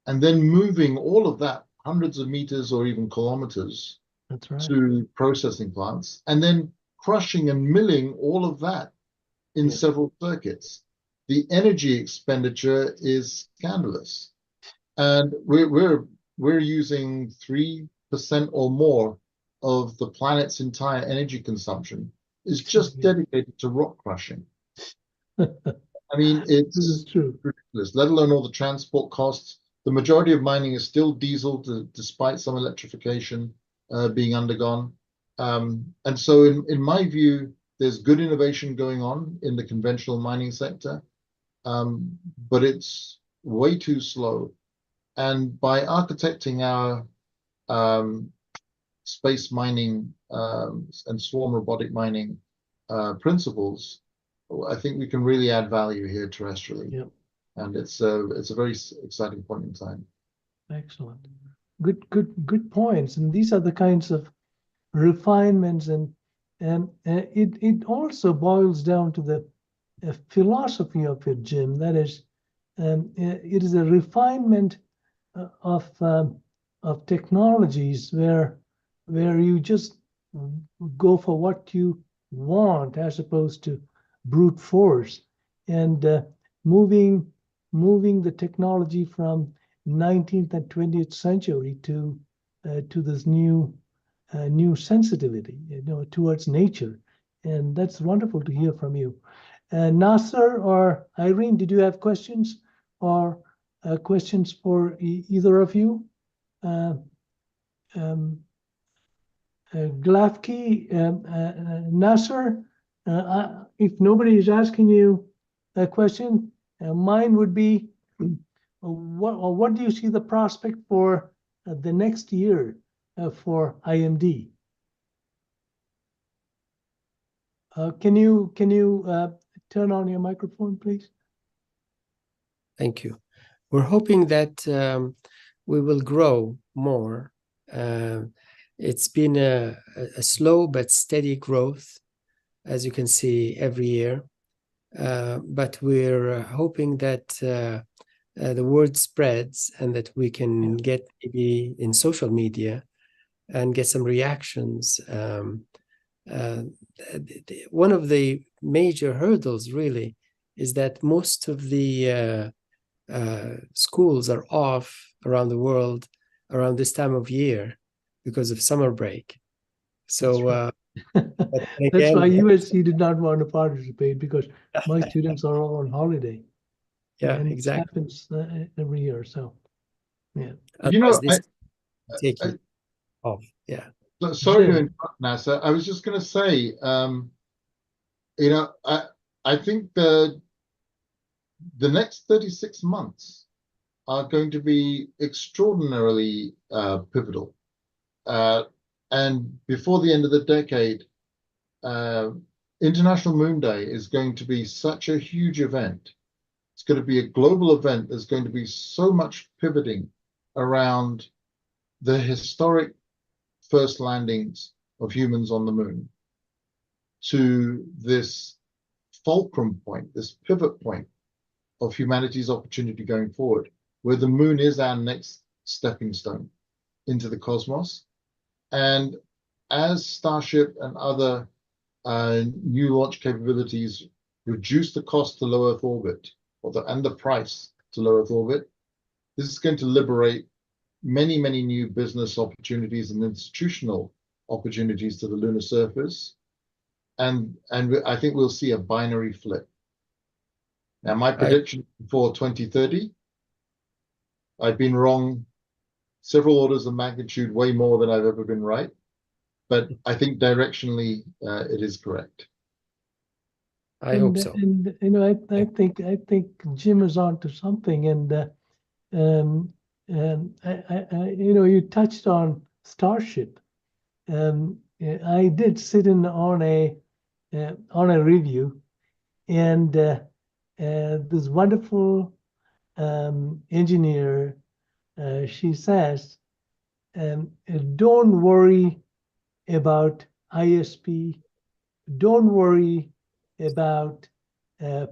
and then moving all of that hundreds of meters or even kilometers That's right. to processing plants, and then crushing and milling all of that in Yeah. several circuits. The energy expenditure is scandalous, and we're using 3% or more of the planet's entire energy consumption is just dedicated to rock crushing. I mean, This is it's true. ridiculous, let alone all the transport costs. The majority of mining is still diesel, despite some electrification being undergone. And so in my view, there's good innovation going on in the conventional mining sector, but it's way too slow. And by architecting our space mining and swarm robotic mining principles, I think we can really add value here terrestrially. Yep. And it's a very exciting point in time. Excellent. Good points. And these are the kinds of refinements, and it also boils down to the philosophy of it, Jim. That is, it is a refinement of technologies where you just go for what you want as opposed to brute force, and moving the technology from 19th and 20th century to this new sensitivity, towards nature. And that's wonderful to hear from you. Nasser or Irene, did you have questions or questions for either of you? Glafki, Nasser, if nobody is asking you a question, mine would be, what do you see the prospect for the next year for IMD? Can you turn on your microphone, please? Thank you. We're hoping that we will grow more. It's been a slow but steady growth, as you can see, every year. But we're hoping that the word spreads and that we can get maybe in social media and get some reactions. One of the major hurdles really is that most of the schools are off around the world around this time of year because of summer break. So that's why USC did not want to participate, because my students are all on holiday. Yeah, and exactly. It happens every year. So, yeah. Taking off. Yeah. Sorry to interrupt, NASA. I was just going to say, I think the next 36 months are going to be extraordinarily pivotal. And before the end of the decade, International Moon Day is going to be such a huge event. It's going to be a global event. There's going to be so much pivoting around the historic first landings of humans on the moon to this fulcrum point, this pivot point of humanity's opportunity going forward, where the moon is our next stepping stone into the cosmos. And as Starship and other new launch capabilities reduce the cost to low Earth orbit, and the price to low Earth orbit, this is going to liberate many, many new business opportunities and institutional opportunities to the lunar surface. And I think we'll see a binary flip. Now, my prediction for 2030, I've been wrong several orders of magnitude, way more than I've ever been right. But I think directionally, it is correct. I hope so. And I think Jim is on to something. And you touched on Starship. I did sit in on a review, and this wonderful engineer, she says, don't worry about ISP, don't worry about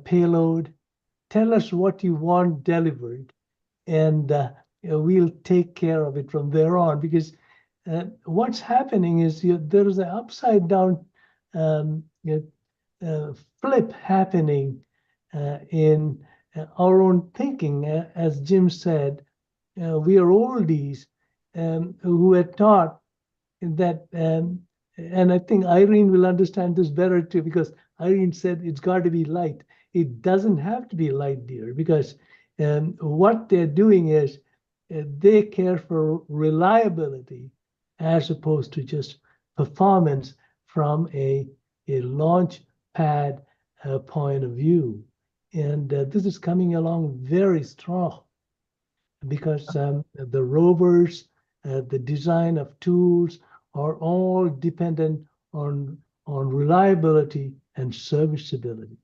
payload. Tell us what you want delivered, and we'll take care of it from there on. Because what's happening is there is an upside down flip happening in our own thinking. As Jim said, we are oldies who had taught that, and I think Irene will understand this better too, because Irene said it's got to be light. It doesn't have to be light, dear, because what they're doing is they care for reliability as opposed to just performance from a launch pad point of view. And this is coming along very strong because the rovers, the design of tools are all dependent on reliability and serviceability.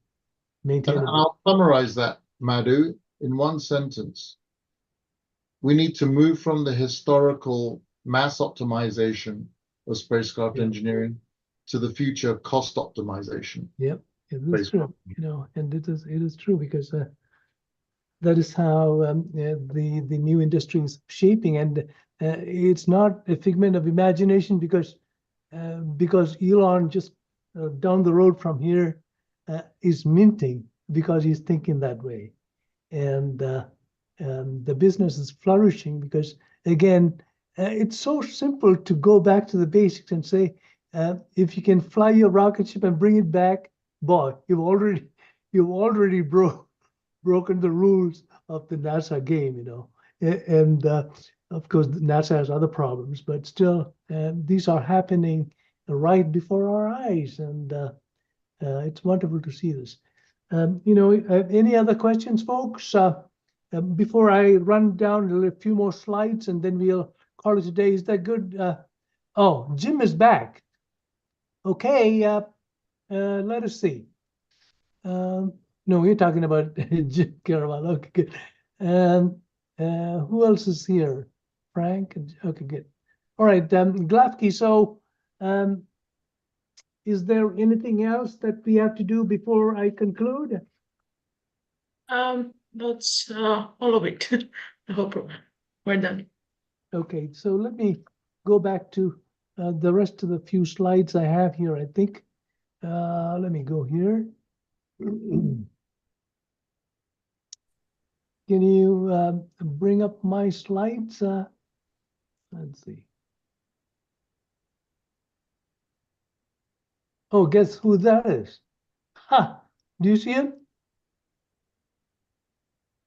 And Maintainability. I'll summarize that, Madhu, in one sentence. We need to move from the historical mass optimization of spacecraft engineering to the future cost optimization. Yep, it is true. And it is true because that is how the new industry is shaping, and it's not a figment of imagination because Elon just down the road from here is minting because he's thinking that way, and the business is flourishing because, again, it's so simple to go back to the basics and say, if you can fly your rocket ship and bring it back, boy, you've already broken the rules of the NASA game, and of course NASA has other problems, but still these are happening right before our eyes, and it's wonderful to see this. Any other questions, folks? Before I run down a few more slides and then we'll call it a day. Is that good? Oh, Jim is back. Okay, let us see. No, we're talking about Jim Caraval. Okay, good. Who else is here? Frank? Okay, good. All right, Glafki, so is there anything else that we have to do before I conclude? That's all of it. I hope we're done. Okay, so let me go back to the rest of the few slides I have here, I think. Let me go here. Can you bring up my slides? Let's see. Oh, guess who that is? Ha! Do you see him?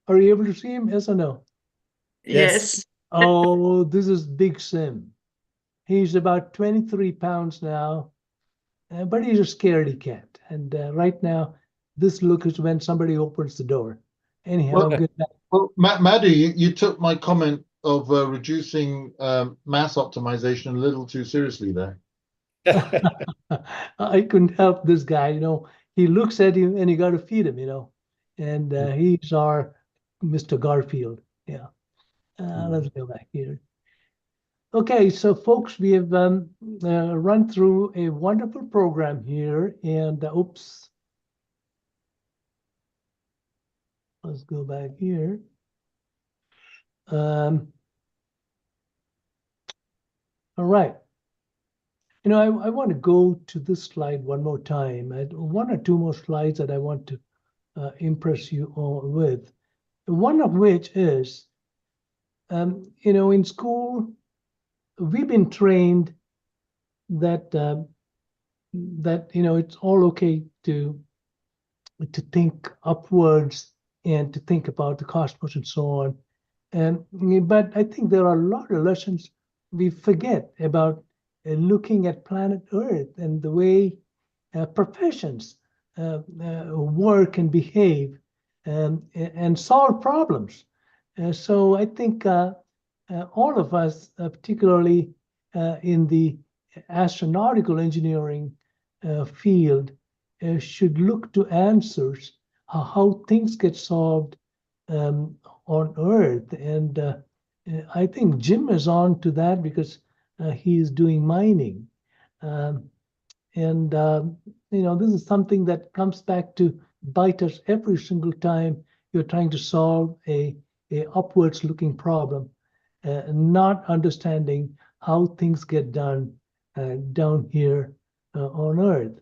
Are you able to see him? Yes or no? Yes. Oh, this is Big Sim. He's about 23 pounds now, but he's a scaredy cat. And right now, this look is when somebody opens the door. Anyhow, good night. Well, Madhu, you took my comment of reducing mass optimization a little too seriously there. I couldn't help this guy, He looks at you and you got to feed him, And he's our Mr. Garfield. Yeah. Let's go back here. Okay, so folks, we have run through a wonderful program here, and oops. Let's go back here. All right. I want to go to this slide one more time. I had one or two more slides that I want to impress you all with. One of which is, in school, we've been trained that it's all okay to think upwards and to think about the cosmos and so on. But I think there are a lot of lessons we forget about looking at planet Earth and the way professions work and behave and solve problems. So I think all of us, particularly in the astronautical engineering field, should look to answers how things get solved on Earth. And I think Jim is on to that because he is doing mining. And this is something that comes back to bite us every single time you're trying to solve a upwards looking problem, not understanding how things get done down here on Earth.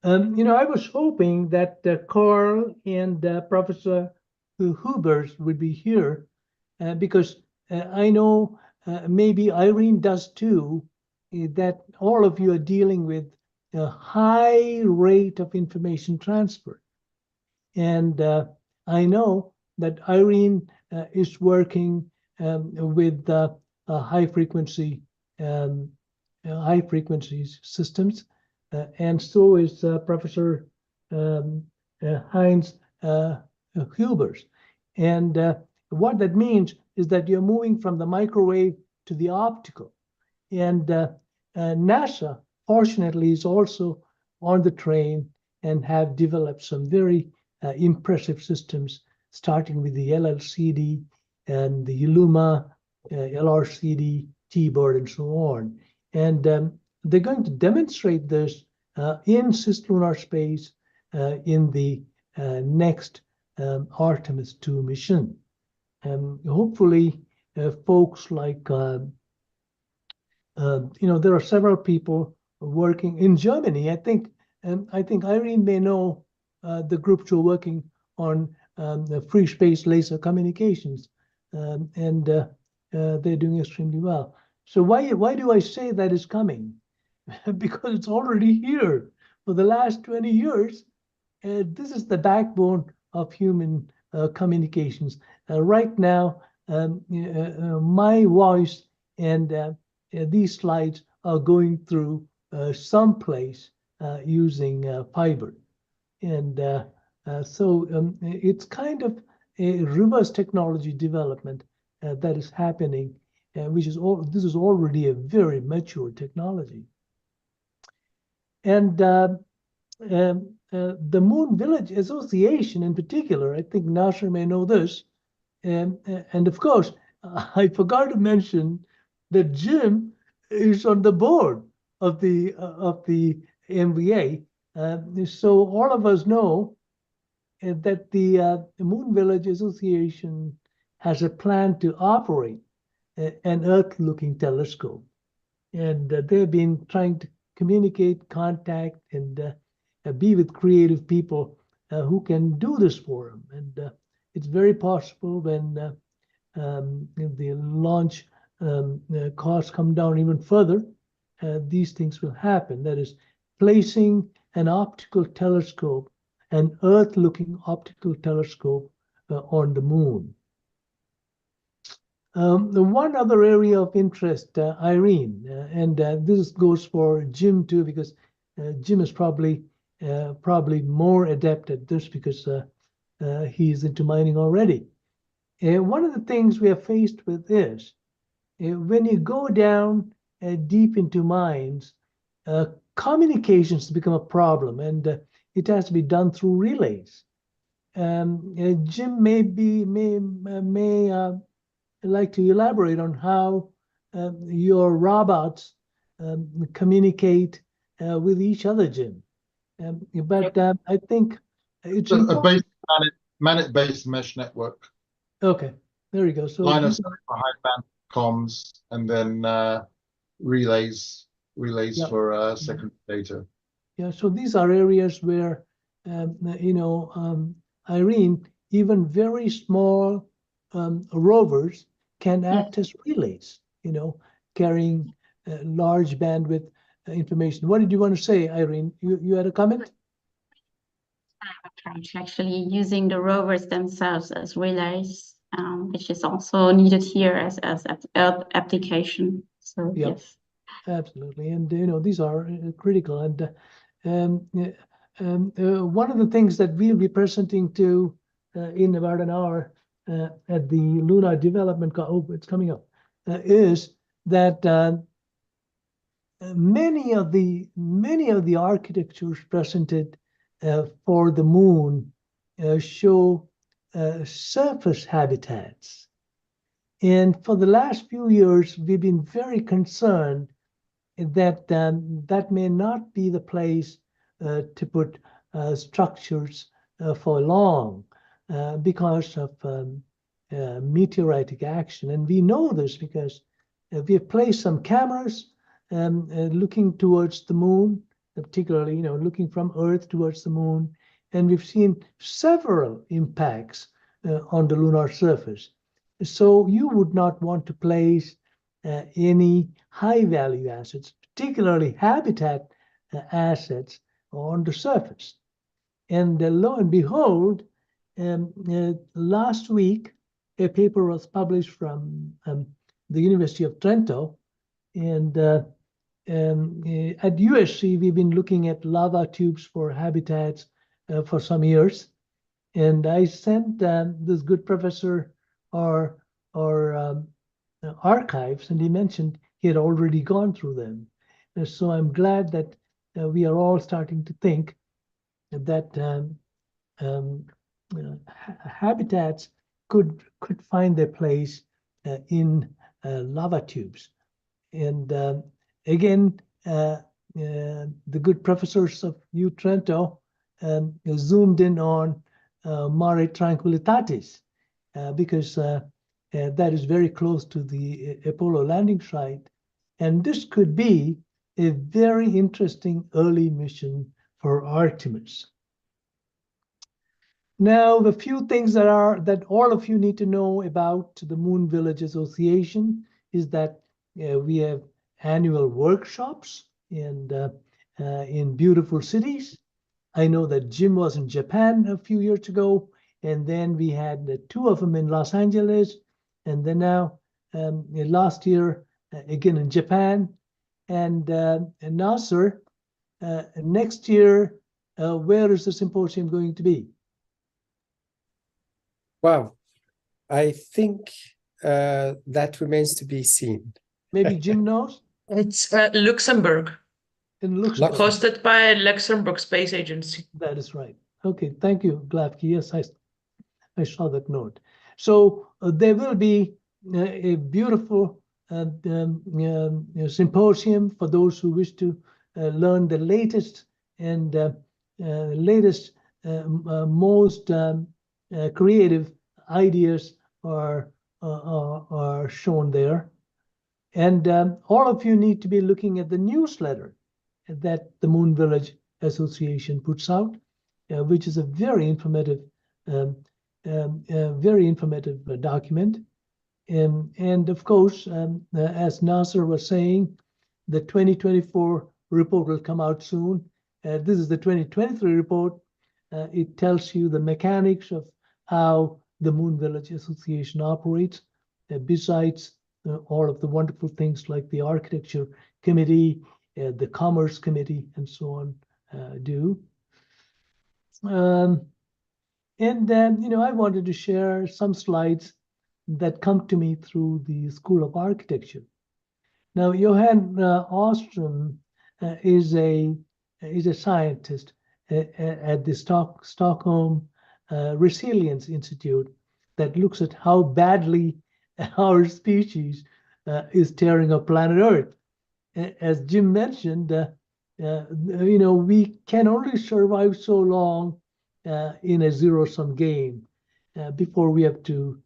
I was hoping that Carl and Professor Hubers would be here because I know maybe Irene does too, that all of you are dealing with a high rate of information transfer. And I know that Irene is working with high frequency systems, and so is Professor Heinz Hubers. And what that means is that you're moving from the microwave to the optical. And NASA, fortunately, is also on the train and have developed some very impressive systems, starting with the LLCD and the Illuma, LRCD, T-board, and so on. And they're going to demonstrate this in cislunar space in the next Artemis 2 mission. Hopefully, folks like, there are several people working in Germany. I think Irene may know the groups who are working on the free space laser communications, and they're doing extremely well. So why do I say that is coming? Because it's already here for the last 20 years. This is the backbone of human communications. Right now, my voice and these slides are going through someplace using fiber. And so it's kind of a reverse technology development that is happening, this is already a very mature technology. And the Moon Village Association in particular, I think Nasser may know this, and of course, I forgot to mention that Jim is on the board of the MVA. So all of us know that the Moon Village Association has a plan to operate an Earth-looking telescope. And they've been trying to communicate, contact, and be with creative people who can do this for them. And it's very possible when the launch costs come down even further, these things will happen. That is, placing an optical telescope, an Earth-looking optical telescope on the moon. The one other area of interest, Irene, and this goes for Jim too, because Jim is probably more adept at this because he's into mining already. One of the things we are faced with is when you go down deep into mines, communications become a problem, and it has to be done through relays. Jim may like to elaborate on how your robots communicate with each other, Jim. But I think it's a Manet-based mesh network. Okay, there you go. So line of sight for high band comms, and then relays Yep. for second data. Yeah, so these are areas where, Irene, even very small rovers can act as relays, carrying large bandwidth information. What did you want to say, Irene? You had a comment? Actually using the rovers themselves as relays, which is also needed here as Earth application. So Yep. Yes. Absolutely, and these are critical. And one of the things that we'll be presenting to in about an hour at the Lunar Development, it's coming up, is that many of the architectures presented for the moon show surface habitats. And for the last few years, we've been very concerned that that may not be the place to put structures for long because of meteoritic action. And we know this because we have placed some cameras looking towards the moon, particularly, looking from Earth towards the moon, and we've seen several impacts on the lunar surface. So you would not want to place any high-value assets, particularly habitat assets, on the surface. And lo and behold, last week, a paper was published from the University of Trento, and at USC, we've been looking at lava tubes for habitats for some years. And I sent this good professor our archives, and he mentioned he had already gone through them. And so I'm glad that we are all starting to think that habitats could find their place in lava tubes. And again, the good professors of U Trento zoomed in on Mare Tranquillitatis because that is very close to the Apollo landing site. And this could be a very interesting early mission for Artemis. Now, the few things that all of you need to know about the Moon Village Association is that we have annual workshops and in beautiful cities. I know that Jim was in Japan a few years ago, and then we had 2 of them in Los Angeles, and then now last year again in Japan. And Nasser, next year, where is the symposium going to be? Wow, I think that remains to be seen. Maybe Jim knows? It's Luxembourg, In Luxembourg. hosted by Luxembourg Space Agency. That is right. Okay, thank you, Glavki. Yes, I saw that note. So there will be a beautiful symposium for those who wish to learn the latest and most creative ideas are shown there. And all of you need to be looking at the newsletter that the Moon Village Association puts out, which is a very informative document. And of course, as Nasser was saying, the 2024 report will come out soon. This is the 2023 report. It tells you the mechanics of how the Moon Village Association operates, besides all of the wonderful things like the Architecture Committee, the Commerce Committee, and so on do. I wanted to share some slides that come to me through the School of Architecture. Now, Johan Ostrom is a scientist at the Stockholm Resilience Institute that looks at how badly our species is tearing up planet Earth. As Jim mentioned, we can only survive so long in a zero-sum game before we have to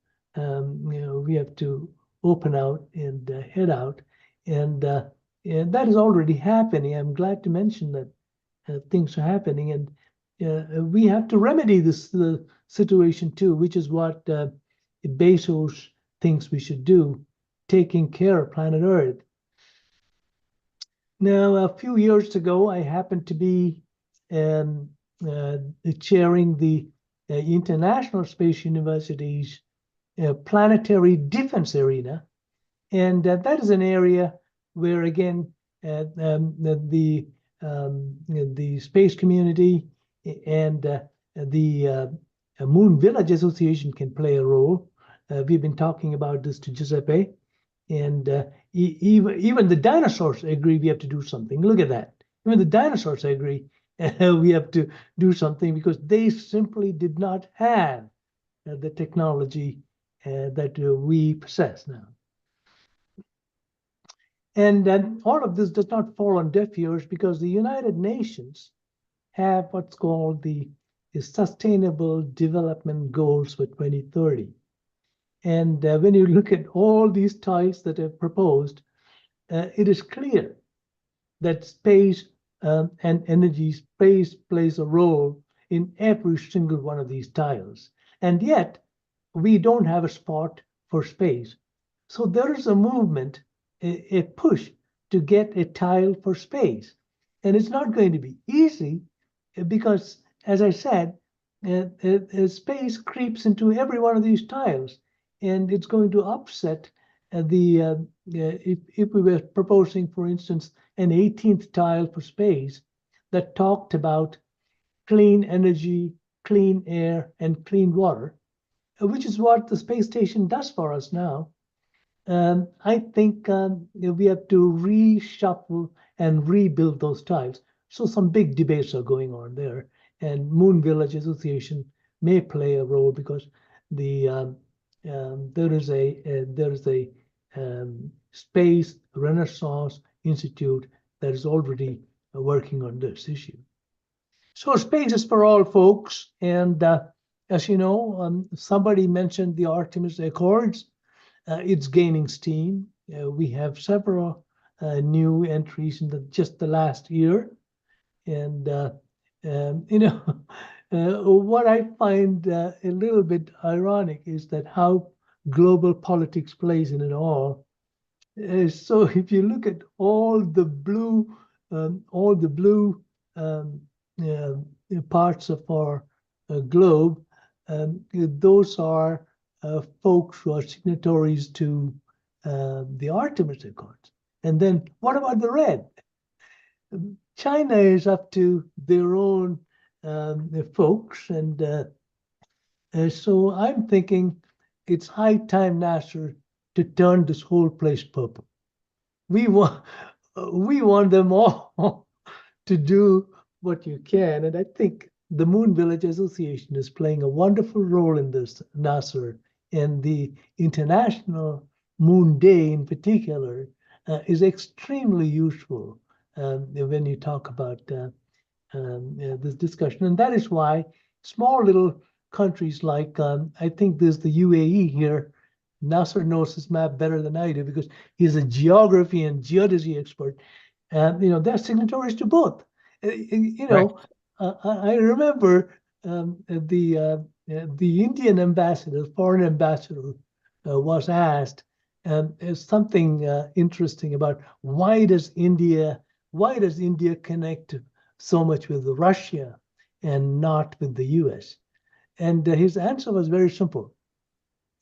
open out and head out, and that is already happening. I'm glad to mention that things are happening, and we have to remedy this situation too, which is what Bezos thinks we should do, taking care of planet Earth. Now, a few years ago, I happened to be chairing the International Space University's planetary defense arena, and that is an area where, again, the space community and the Moon Village Association can play a role. We've been talking about this to Giuseppe, and even the dinosaurs agree we have to do something. Look at that. Even the dinosaurs agree we have to do something because they simply did not have the technology that we possess now. And all of this does not fall on deaf ears because the United Nations have what's called the Sustainable Development Goals for 2030. And when you look at all these tiles that are proposed, it is clear that space and energy space plays a role in every single one of these tiles. And yet, we don't have a spot for space. So there is a movement, a push to get a tile for space. And it's not going to be easy because, as I said, space creeps into every one of these tiles. And it's going to upset if we were proposing, for instance, an 18th tile for space that talked about clean energy, clean air, and clean water, which is what the space station does for us now. I think we have to reshuffle and rebuild those tiles. So some big debates are going on there, and Moon Village Association may play a role because there is a Space Renaissance Institute that is already working on this issue. So space is for all, folks, and as you know, somebody mentioned the Artemis Accords. It's gaining steam. We have several new entries in just the last year. And, what I find a little bit ironic is that how global politics plays in it all. So if you look at all the blue parts of our globe, those are folks who are signatories to the Artemis Accords. And then what about the red? China is up to their own folks. And so I'm thinking it's high time, Nasser, to turn this whole place purple. We want them all to do what you can. And I think the Moon Village Association is playing a wonderful role in this, Nasser, and the International Moon Day in particular is extremely useful when you talk about this discussion. And that is why small little countries like, I think there's the UAE here. Nasser knows this map better than I do because he's a geography and geodesy expert. They're signatories to both. Right. I remember the Indian ambassador, foreign ambassador, was asked something interesting about why does India connect so much with Russia and not with the U.S. And his answer was very simple.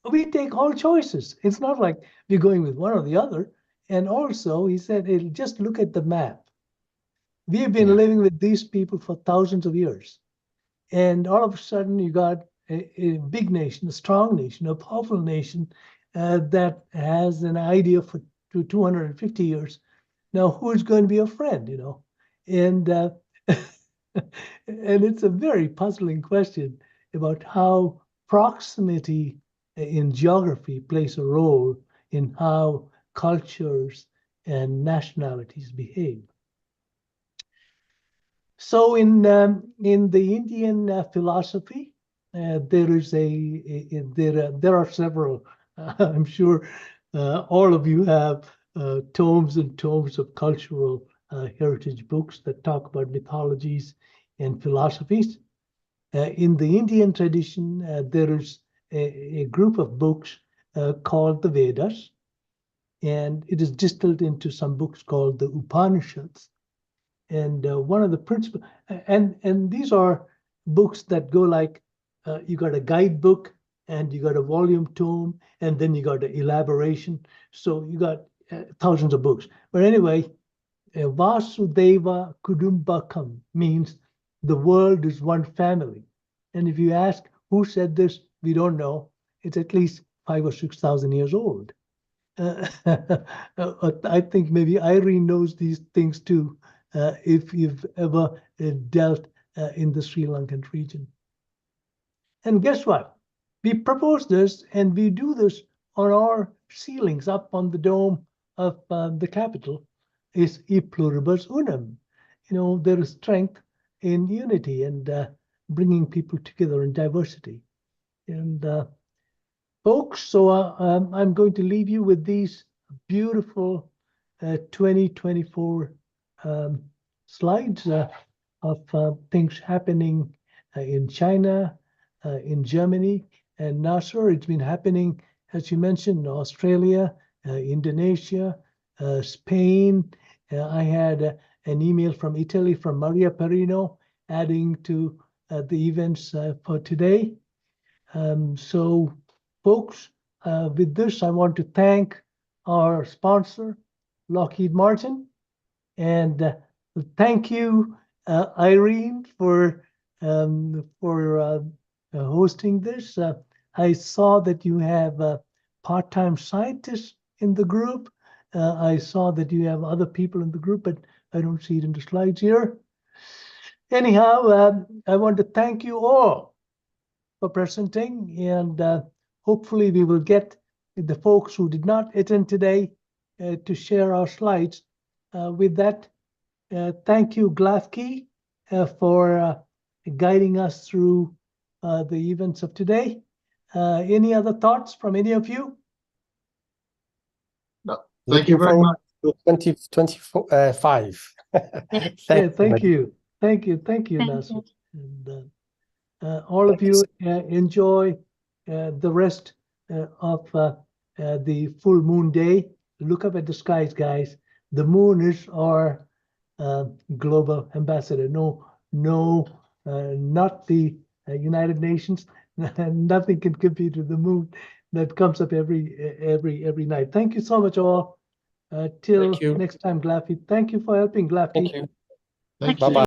We take all choices. It's not like we're going with one or the other. And also, he said, hey, just look at the map. We have been living with these people for thousands of years. And all of a sudden, you got a big nation, a strong nation, a powerful nation that has an idea for 250 years. Now, who's going to be a friend, And, and it's a very puzzling question about how proximity in geography plays a role in how cultures and nationalities behave. So in the Indian philosophy, there are several. I'm sure all of you have tomes and tomes of cultural heritage books that talk about mythologies and philosophies. In the Indian tradition, there is a group of books called the Vedas, and it is distilled into some books called the Upanishads. And one of the principal, and these are books that go like, you got a guidebook and you got a volume tome, and then you got an elaboration. So you got thousands of books. But anyway, Vasudeva Kudumbakam means the world is one family. And if you ask who said this, we don't know. It's at least 5,000 or 6,000 years old. I think maybe Irene knows these things too. If you've ever dealt in the Sri Lankan region. And guess what? We propose this and we do this on our ceilings up on the dome of the capital is e pluribus unum. There is strength in unity and bringing people together in diversity. And folks, so I'm going to leave you with these beautiful 2024 slides of things happening in China, in Germany, and Nasser. It's been happening, as you mentioned, in Australia, Indonesia, Spain. I had an email from Italy from Maria Perino adding to the events for today. So, folks, with this, I want to thank our sponsor, Lockheed Martin, and thank you, Irene, for hosting this. I saw that you have part-time scientists in the group. I saw that you have other people in the group, but I don't see it in the slides here. Anyhow, I want to thank you all for presenting, and hopefully we will get the folks who did not attend today to share our slides. With that, thank you, Glafki, for guiding us through the events of today. Any other thoughts from any of you? No. Thank you very much. To 2025. Thank you. Thank you, Nasser. And all of you enjoy the rest of the full moon day. Look up at the skies, guys. The moon is our global ambassador. No, not the United Nations. Nothing can compete with the moon that comes up every night. Thank you so much, all. Till next time, Glaffi. Thank you for helping, Glaffi. Thank you. Thank you. Bye-bye.